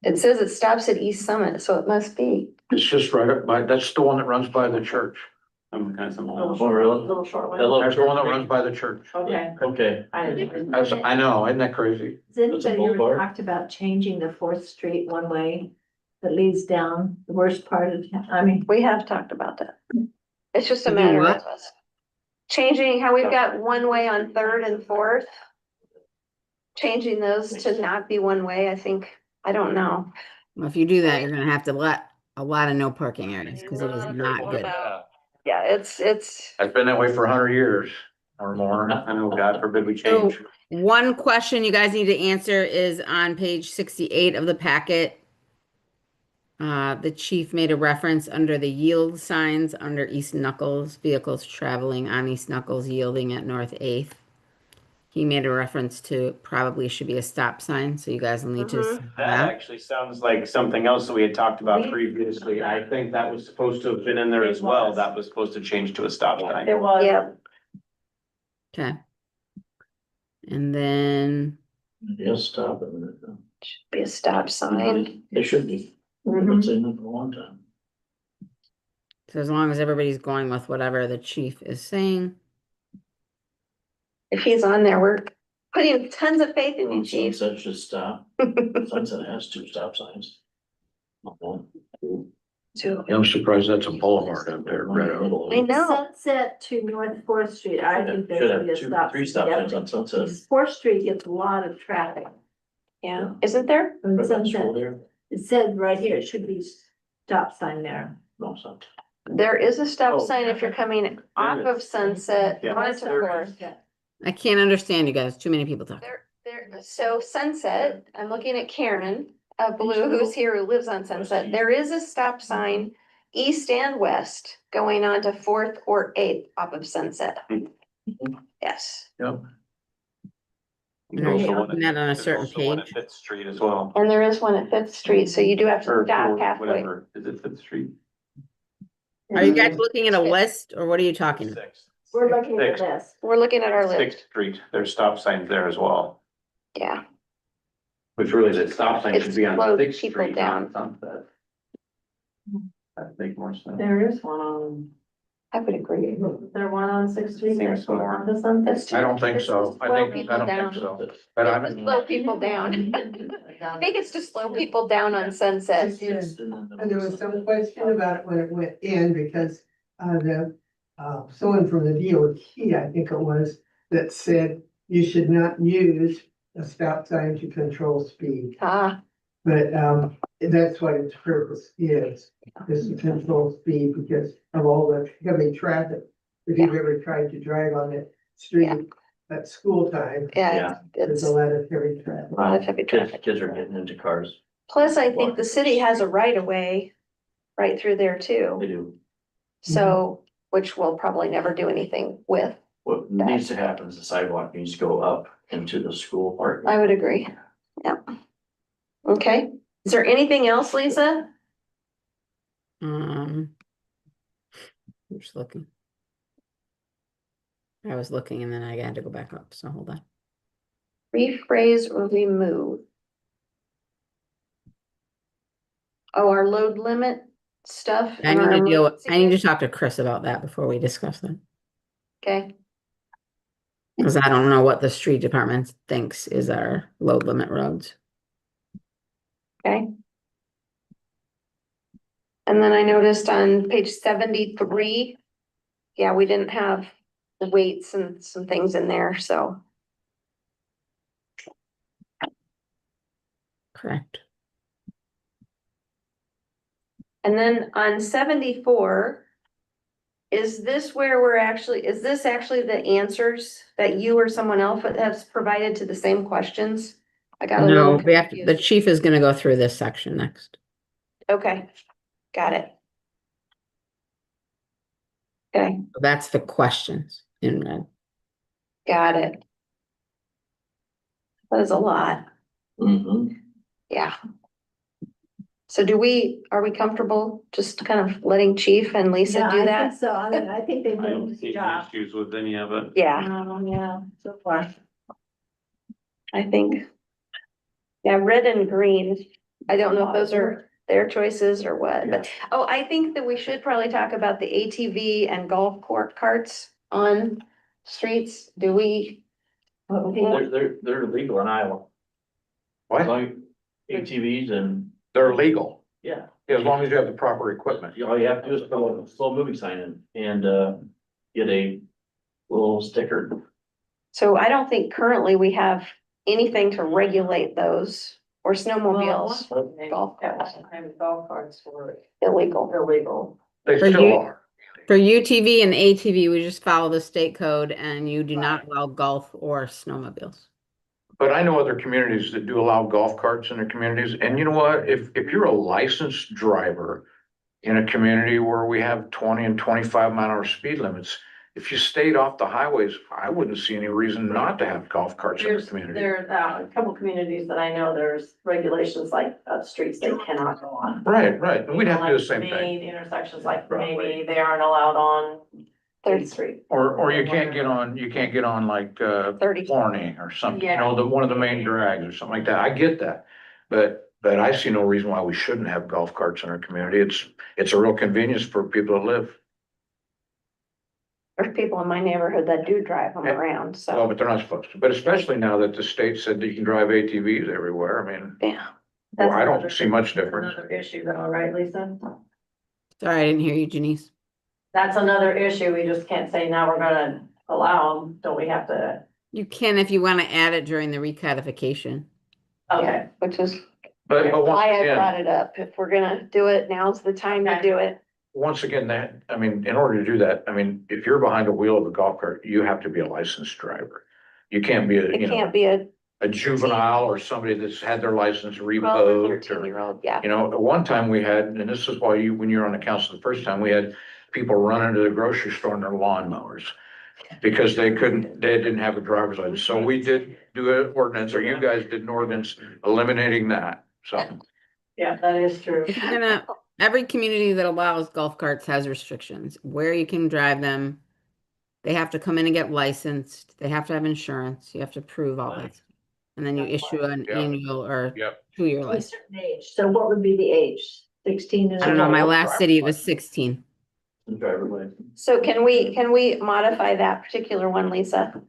It says it stops at East Summit, so it must be. it's just right up by, that's the one that runs by the church. I'm kind of. Oh, really? Little short That little one. That's the one that church? runs by the church. Okay. Okay. I didn't. I know, isn't that crazy? Has anybody ever boulevard. talked about changing the 4th Street one way that leads down the worst part of town? I mean, We have talked about that. It's just a You matter what? of us changing how we've got one way on 3rd and 4th. Changing those to not be one way, I think I don't know. Well, if you do that, you're gonna have to let a lot of no parking areas, because it is not good. Yeah, it's, It's been that way for 100 years or more. I know, God forbid we So, change. one question you guys need to answer is on page 68 of the packet. The chief made a reference under the yield signs under East Knuckles, vehicles traveling on East Knuckles yielding at North 8th. He made a reference to probably should be a stop sign, so you guys will need to. Mhm. see That that. actually sounds like something else that we had talked about previously. I think that was supposed to have been in there as well. That was supposed to change to a stop sign. It was. yeah, Okay. And then, Yes, stop it. be a stop sign. They should be. I've Mhm. been saying that for a long time. so as long as everybody's going with whatever the chief is saying. If he's on there, we're putting tons of faith in you, chief. Sunset should stop. Sunset has 2 stop signs. Two. I'm surprised that's a boulevard up there, Red Oak. I know. Sunset to North Fourth Street, I think there Should should be a have 2, stop. 3 stop signs on Sunset. Fourth Street gets a lot of traffic. Yeah, isn't there? On Right by the school Sunset, there. it said right here, it should be stop sign there. No, it's not. There is a stop Oh. sign if you're coming off of Sunset Yeah. onto Fourth. I can't understand you guys, too many people talking. So Sunset, I'm looking at Karen, Blue, who's here, who lives on Sunset. There is a stop sign east and west going on to Fourth or Eighth off of Sunset. Yes, Yep. And are you looking at on a certain page? Fifth Street as well. and there is one at Fifth Street, so you do have to Or stop halfway. whatever, is it Fifth Street? Are you guys looking at a list, or what are you talking about? Sixth. We're looking at Sixth. this. We're looking at our list, Sixth Street, there's stop signs there as well, yeah. which really the stop sign It should be on slows Sixth people Street, down. not Sunset. That'd make more sense. There is one on, I would agree. is there one on Sixth Street? Seems There's one more. on the Sunset? That's I don't think so. I don't think down. so. But I It's to don't, slow people down. I think it's to slow people down on Sunset. And there was some question about it when it went in because someone from the DOT, I think it was, that said you should not use a stop sign to control speed. Ah, But that's what its purpose is to control speed because of all the heavy traffic. If you've ever tried to drive on that street at school time, yeah, there's it's a a lot of heavy traffic. lot of heavy traffic. Kids are getting into cars. Plus, I think the city has a right of way right through there They too. do. So, which we'll probably never do anything with. What needs to happen is the sidewalk needs to go up into the school park. I would agree. Yeah. Okay. Is there anything else, Lisa? I'm just looking. I was looking and then I had to go back up, so hold on. Rephrase or remove? Oh, our load limit stuff. I and need our to deal with, emergency I need to kit? talk to Chris about that before we discuss that. Okay, Cause I don't know what the street department thinks is our load limit roads. okay. And then I noticed on page 73, yeah, we didn't have the weights and some things in there, so. Correct. And then on 74, is this where is this actually the answers that you or someone else has provided to the same questions? I got a No, little we have, the confused. chief is gonna go through this section next. Okay, got it. Okay, So that's the questions in red. got it. That is a lot, Mhm. yeah. So are we comfortable just kind of letting Chief and Lisa Yeah, do I that? think so. I mean, I think they've I done a don't good see any job. issues with any of it. Yeah, Yeah, so far. I think. Yeah, red and green. I don't know if those are their choices or what, but, oh, I think that we should probably talk about the ATV and golf court carts on streets. Do we? They're legal in Iowa. As what? long ATVs and, They're legal, yeah, as long as you have the proper equipment. all you have to do is throw a slow moving sign in and get a little sticker. So I don't think currently we have anything to regulate those or snowmobiles, golf carts, Golf carts were illegal. illegal. They For still you- are. For UTV and ATV, we just follow the state code and you do not allow golf or snowmobiles. But I know other communities that do allow golf carts in their communities, and you know what, if you're a licensed driver in a community where we have 20 and 25 mile an hour speed limits, if you stayed off the highways, I wouldn't see any reason not to have golf carts in the community. There's a couple communities that I know, there's regulations like streets they cannot go on. Right, and we'd have to do the same thing. Main intersections like maybe they aren't allowed on Third Street. Or you can't get on like, 30. Corning or something, you Yeah. know, one of the main drags or something like that, I get that. But I see no reason why we shouldn't have golf carts in our community, it's a real convenience for people to live. There's people in my neighborhood that do drive them Yeah. around, Well, so, but they're not supposed to, but especially now that the state said that you can drive ATVs everywhere, I mean, yeah. well, I don't That's see much difference. Another issue though, right, Lisa? Sorry, I didn't hear you, Janice. That's another issue. We just can't say now we're gonna allow them. Don't we have to? You can if you want to add it during the recodification. Okay, Which is But once why I again, brought it up. If we're gonna do it, now's the time to Okay. do it. I mean, in order to do that, I mean, if you're behind the wheel of a golf cart, you have to be a licensed driver. You can't be It can't be a a juvenile or somebody that's had their license 12 or revoked. 13-year-old, yeah. You know, at one time we had, and this is why when you were on the council the first time, we had people run into the grocery store in their lawnmowers. Because they didn't have a driver's license. So we did do an ordinance, or you guys did an ordinance eliminating that, so. yeah, that is true. If you're gonna, every community that allows golf carts has restrictions, where you can drive them. They have to come in and get licensed, they have to have insurance, you have to prove all that. And then you issue an Yep. annual or Yep. 2-year To a license. certain age. So what would be the age? 16 and I don't know, my above? last city it was 16. The driver license. So can we modify that particular one, Lisa?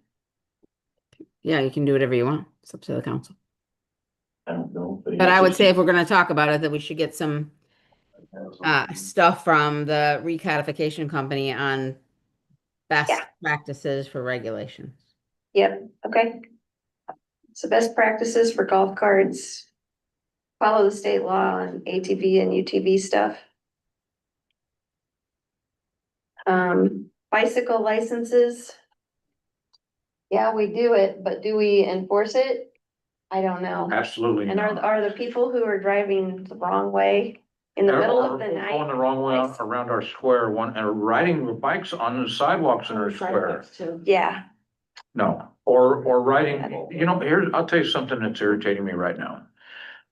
Yeah, you can do whatever you want, it's up to the council. I don't know. But I would say if we're gonna talk about it, that we should get some stuff from the recodification company on best Yeah. practices for regulations. Yep, okay. So best practices for golf carts. Follow the state law on ATV and UTV stuff. Bicycle licenses. Yeah, we do it, but do we enforce it? I don't know. Absolutely And not. are the people who are driving the wrong way in the middle of the Or night? going the wrong way around our square, and riding the bikes on the sidewalks in our square. Yeah, No, or riding, you know, I'll tell you something that's irritating me right now.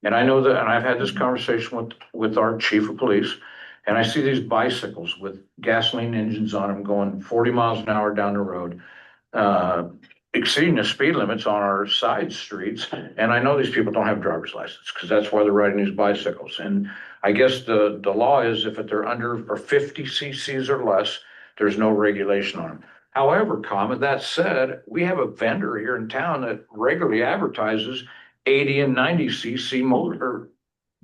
And I know that, and I've had this conversation with our chief of police, and I see these bicycles with gasoline engines on them going 40 miles an hour down the road, exceeding the speed limits on our side streets. And I know these people don't have driver's license, because that's why they're riding these bicycles. And I guess the law is if they're under or 50 cc's or less, there's no regulation on them. However, that said, we have a vendor here in town that regularly advertises 80 and 90 cc motor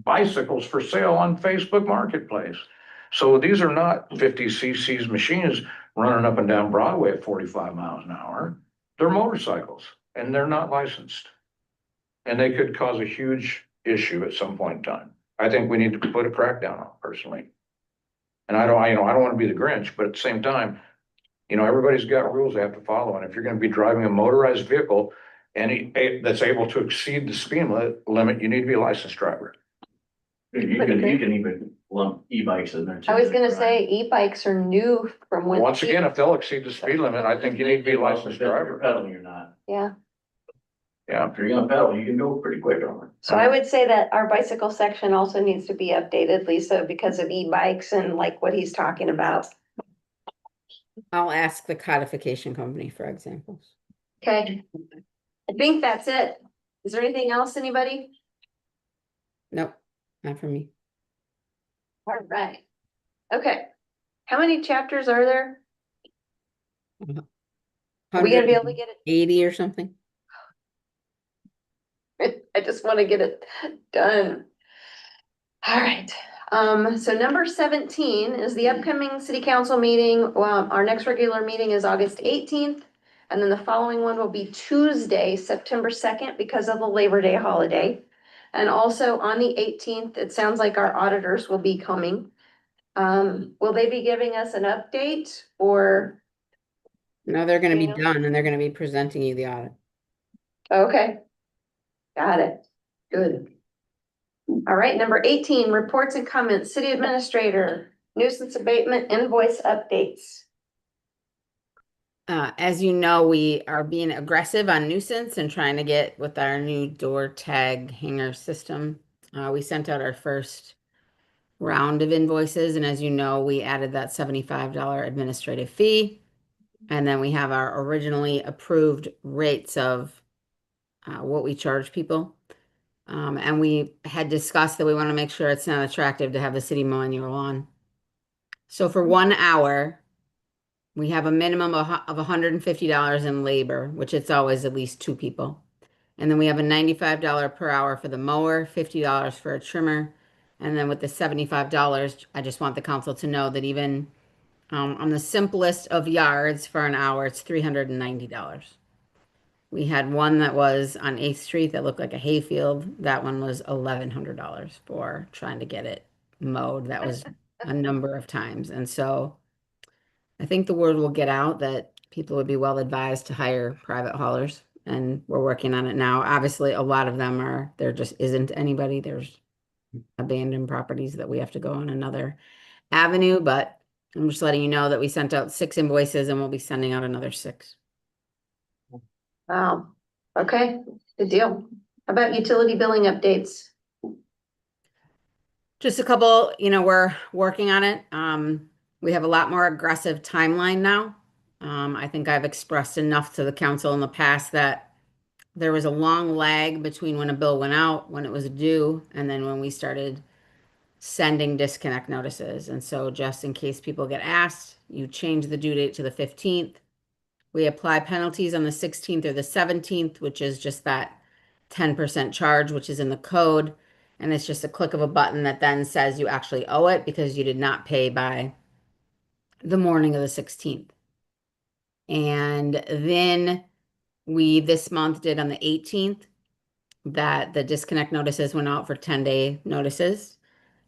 bicycles for sale on Facebook Marketplace. So these are not 50 cc's machines running up and down Broadway at 45 miles an hour. They're motorcycles and they're not licensed. And they could cause a huge issue at some point in time. I think we need to put a crackdown on it personally. And I don't want to be the Grinch, but at the same time, you know, everybody's got rules they have to follow. And if you're going to be driving a motorized vehicle that's able to exceed the speed limit, you need to be a licensed driver. You can even lump e-bikes in there too. I was gonna say e-bikes are new from when. Once again, if they'll exceed the speed limit, I think you need to be a licensed If you're driver. pedaling, you're not. Yeah, Yeah. If you're gonna pedal, you can go pretty quick on it. so I would say that our bicycle section also needs to be updated, Lisa, because of e-bikes and like what he's talking about. I'll ask the codification company for examples. Okay, I think that's it. Is there anything else, anybody? Nope, not for me. All right. Okay, how many chapters are there? Are we gonna be able to get 80 or something? it? I just wanna get it done. All right, so number 17 is the upcoming city council meeting. Well, our next regular meeting is August 18th. And then the following one will be Tuesday, September 2nd, because of the Labor Day holiday. And also on the 18th, it sounds like our auditors will be coming. Will they be giving us an update or, No, they're gonna be Yeah. done and they're gonna be presenting you the audit. okay. Got it. Good. All right, number 18, reports and comments, city administrator, nuisance abatement invoice updates. As you know, we are being aggressive on nuisance and trying to get with our new door tag hanger system. We sent out our first round of invoices, and as you know, we added that $75 administrative fee. And then we have our originally approved rates of what we charge people. And we had discussed that we want to make sure it's not attractive to have the city manual on. So for 1 hour, we have a minimum of $150 in labor, which it's always at least 2 people. And then we have a $95 per hour for the mower, $50 for a trimmer. And then with the $75, I just want the council to know that even on the simplest of yards for an hour, it's $390. We had one that was on 8th Street that looked like a hayfield. That one was $1,100 for trying to get it mowed. That was a number of times. And so I think the word will get out that people would be well advised to hire private haulers. And we're working on it now. Obviously, a lot of them are, there just isn't anybody. There's abandoned properties that we have to go on another avenue, but I'm just letting you know that we sent out 6 invoices and we'll be sending out another 6. Wow, okay, good deal. How about utility billing updates? Just a couple, we're working on it. We have a lot more aggressive timeline now. I think I've expressed enough to the council in the past that there was a long lag between when a bill went out, when it was due, and then when we started sending disconnect notices. And so just in case people get asked, you change the due date to the 15th. We apply penalties on the 16th or the 17th, which is just that 10% charge, which is in the code. And it's just a click of a button that then says you actually owe it because you did not pay by the morning of the 16th. And then we this month did on the 18th that the disconnect notices went out for 10-day notices.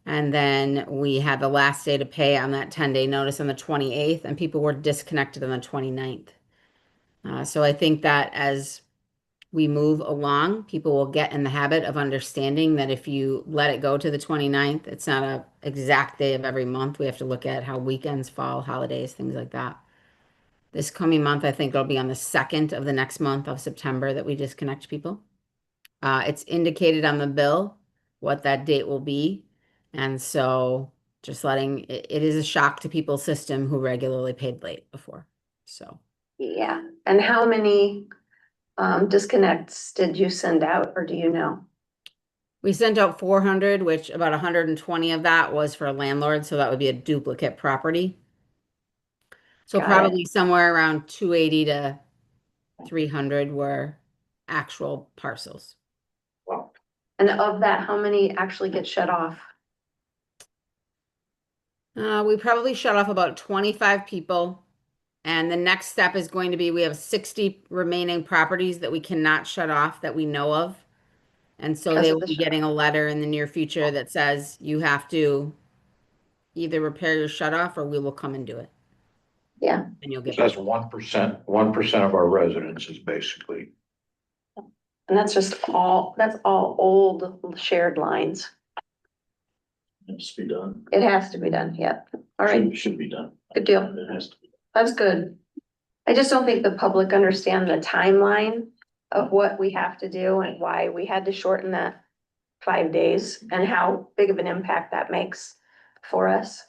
And then we had the last day to pay on that 10-day notice on the 28th, and people were disconnected on the 29th. So I think that as we move along, people will get in the habit of understanding that if you let it go to the 29th, it's not an exact day of every month. We have to look at how weekends fall, holidays, things like that. This coming month, I think it'll be on the 2nd of the next month of September that we disconnect people. It's indicated on the bill what that date will be. And so just letting, it is a shock to people's system who regularly paid late before. So. Yeah, and how many disconnects did you send out, or do you know? We sent out 400, which about 120 of that was for a landlord, so that would be a duplicate property. So Got probably it. somewhere around 280 to 300 were actual parcels. Wow. And of that, how many actually get shut off? We probably shut off about 25 people. And the next step is going to be, we have 60 remaining properties that we cannot shut off that we know of. And so they will be getting a letter in the near future that says you have to either repair your shut off or we will come and do it. Yeah. And you'll get. So that's 1% of our residences, basically. And that's all old shared lines. Needs to be done. It has to be done, yeah. All right, Should be done. good deal. It has to be. That's good. I just don't think the public understand the timeline of what we have to do and why we had to shorten that 5 days and how big of an impact that makes for us.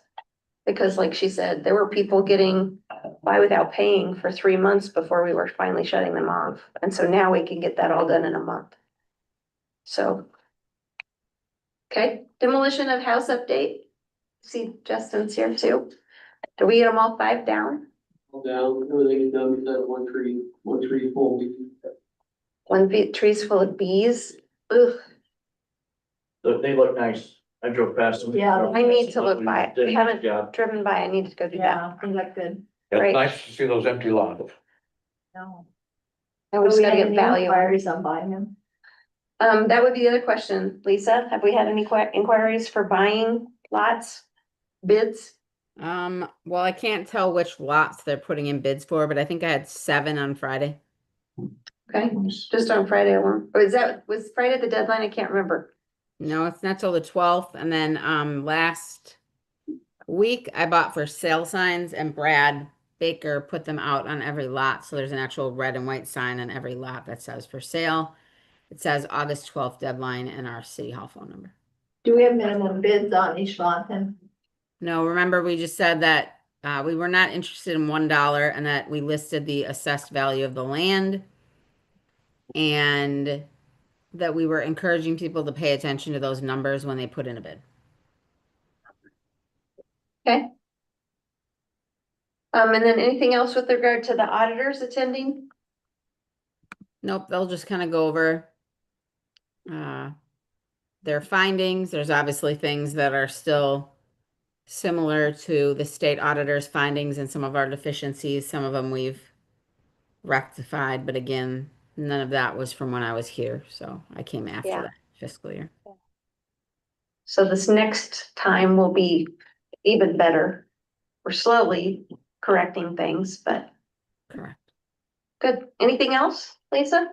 Because like she said, there were people getting by without paying for 3 months before we were finally shutting them off. And so now we can get that all done in a month. So. Okay, demolition of house update. See Justin's here too. Do we get them all 5 down? Down, everything is done, besides one tree full. Trees full of bees. Ugh, They look nice. I drove past them. Yeah, I need to look by it. Did a I nice haven't job. driven by. I need to go do that. Yeah, they look good. It's Right. nice to see those empty lots. No. And we just Do we gotta have get any value. inquiries on buying them? That would be the other question. Lisa, have we had any inquiries for buying lots, bids? Well, I can't tell which lots they're putting in bids for, but I think I had 7 on Friday. Okay, just on Friday alone. Or was Friday the deadline? I can't remember. No, it's not till the 12th. And then, last week I bought for sale signs and Brad Baker put them out on every lot. So there's an actual red and white sign on every lot that says for sale. It says August 12th deadline and our city hall phone number. Do we have minimum bids on each lot then? No, remember we just said that we were not interested in $1 and that we listed the assessed value of the land and that we were encouraging people to pay attention to those numbers when they put in a bid. Okay. And then anything else with regard to the auditors attending? Nope, they'll just kind of go over their findings. There's obviously things that are still similar to the state auditor's findings and some of our deficiencies. Some of them we've rectified, but again, none of that was from when I was here. So I came after Yeah. that fiscal year. So this next time will be even better. We're slowly correcting things, but Correct. good. Anything else, Lisa?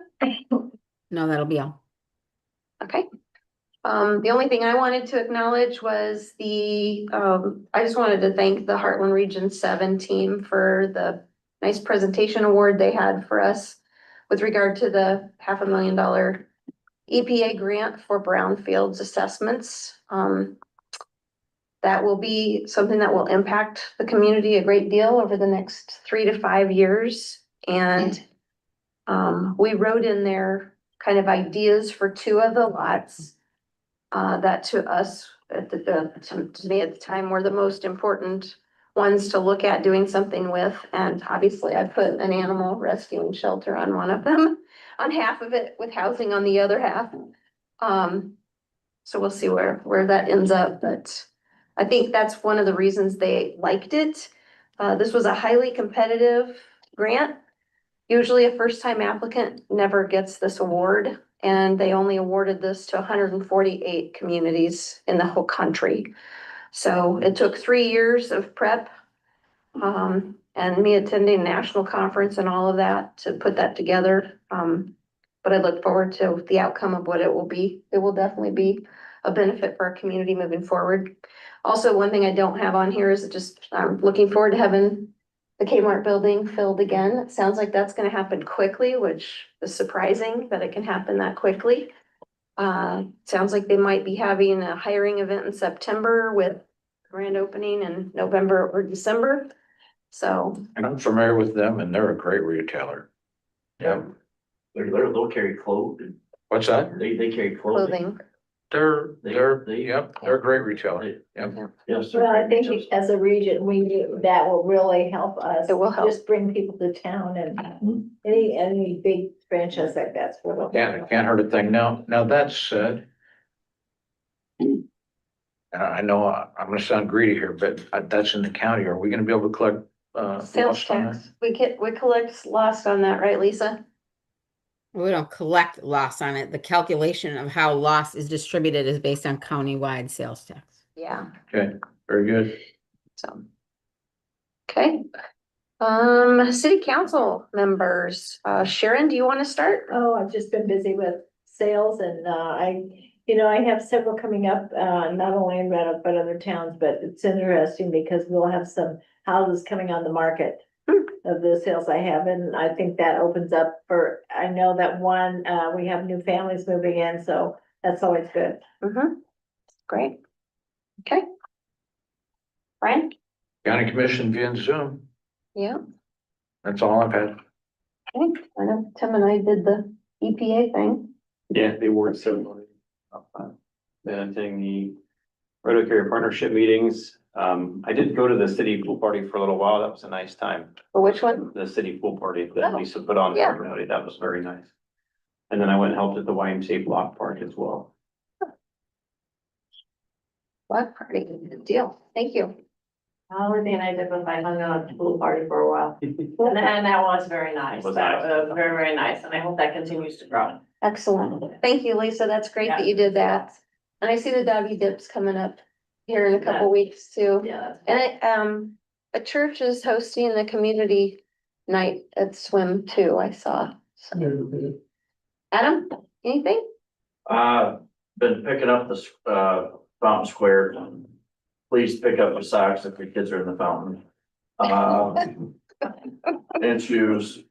No, that'll be all. Okay. The only thing I wanted to acknowledge was I just wanted to thank the Heartland Region 7 team for the nice presentation award they had for us with regard to the $500,000 EPA grant for brownfields assessments. That will be something that will impact the community a great deal over the next 3 to 5 years. And we wrote in there kind of ideas for 2 of the lots that to us to me at the time were the most important ones to look at doing something with. And obviously I put an animal rescue and shelter on one of them, on half of it, with housing on the other half. So we'll see where that ends up, but I think that's one of the reasons they liked it. This was a highly competitive grant. Usually a first-time applicant never gets this award, and they only awarded this to 148 communities in the whole country. So it took 3 years of prep, and me attending national conference and all of that to put that together. But I look forward to the outcome of what it will be. It will definitely be a benefit for our community moving forward. Also, one thing I don't have on here is just, I'm looking forward to having the Kmart building filled again. It sounds like that's gonna happen quickly, which is surprising that it can happen that quickly. Sounds like they might be having a hiring event in September with grand opening in November or December. So, And I'm familiar with them and they're a great retailer. Yeah. They'll carry clothing. What's that? They carry clothing. clothing. They're They- a great retailer. Yep. Yes. Well, I think as a region, that will really help us. It will help. Just bring people to town and any big franchise like that's. Can't hurt a thing. Now that said, I know I'm gonna sound greedy here, but that's in the county. Are we gonna be able to collect Sales lost on that? tax. We collect lost on that, right, Lisa? We don't collect loss on it. The calculation of how loss is distributed is based on countywide sales tax. Yeah, Okay, very good. so. Okay. City council members, Sharon, do you want to start? Oh, I've just been busy with sales and I have several coming up, not only in Red Oak, but other towns, but it's interesting because we'll have some houses coming on the market of the sales I have, and I think that opens up I know that we have new families moving in, so that's always good. Mm-hmm. Great. Okay. Brian? County commission via Zoom. Yeah, That's all I've had. okay. I know Tim and I did the EPA thing. Yeah, the award ceremony. Then attending the Red Oak Area Partnership meetings. I did go to the city pool party for a little while. That was a nice time. For which one? The city pool party that Oh, Lisa put on for yeah. everybody. That was very nice. And then I went and helped at the YMCA block park as well. Block party, good deal. Thank you. Only thing I did was I hung out at the pool party for a while. And that was very nice. Was That nice. was very, very nice. And I hope that continues to grow. Excellent. Thank you, Lisa. That's great that you did that. And I see the doggy dips coming up here in a couple weeks too. Yeah. And a church is hosting the community night at swim too, I saw. So, Adam, anything? Been picking up the, Fountain Square. Please pick up your socks if your kids are in the fountain. And shoes.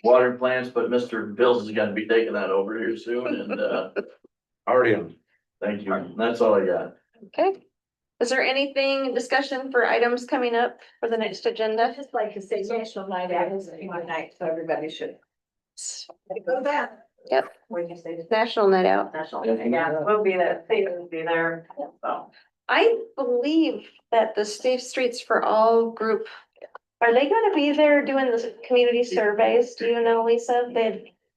Water plants, but Mr. Bills is gonna be taking that over here soon and, Already on. thank you. That's all I got. Okay. Is there anything discussion for items coming up for the next agenda? I'd just like to say National Night Out is tomorrow night, so everybody should go to that. Yep. What did you say? National Night Out. National, yeah, we'll be there. Steve will be there. So. I believe that the Safe Streets for All group, are they gonna be there doing the community surveys? Do you know, Lisa?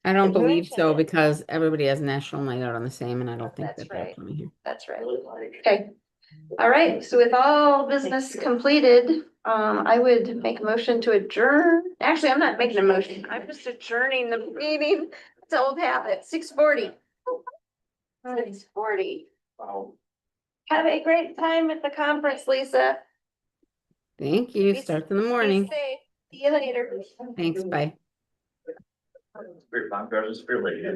I don't believe so mentioned it. because everybody has National Night Out on the same and I don't think That's that they're right. coming here. That's right. Okay. All right, so with all business completed, I would make a motion to adjourn. Actually, I'm not making a motion. I'm just adjourning the meeting. It's an old habit, 6:40. 6:40. Wow. Have a great time at the conference, Lisa. Thank you. Be- Starts in the Be morning. safe. See you later. Thanks. Bye. Spirit, I'm Spirit Lady.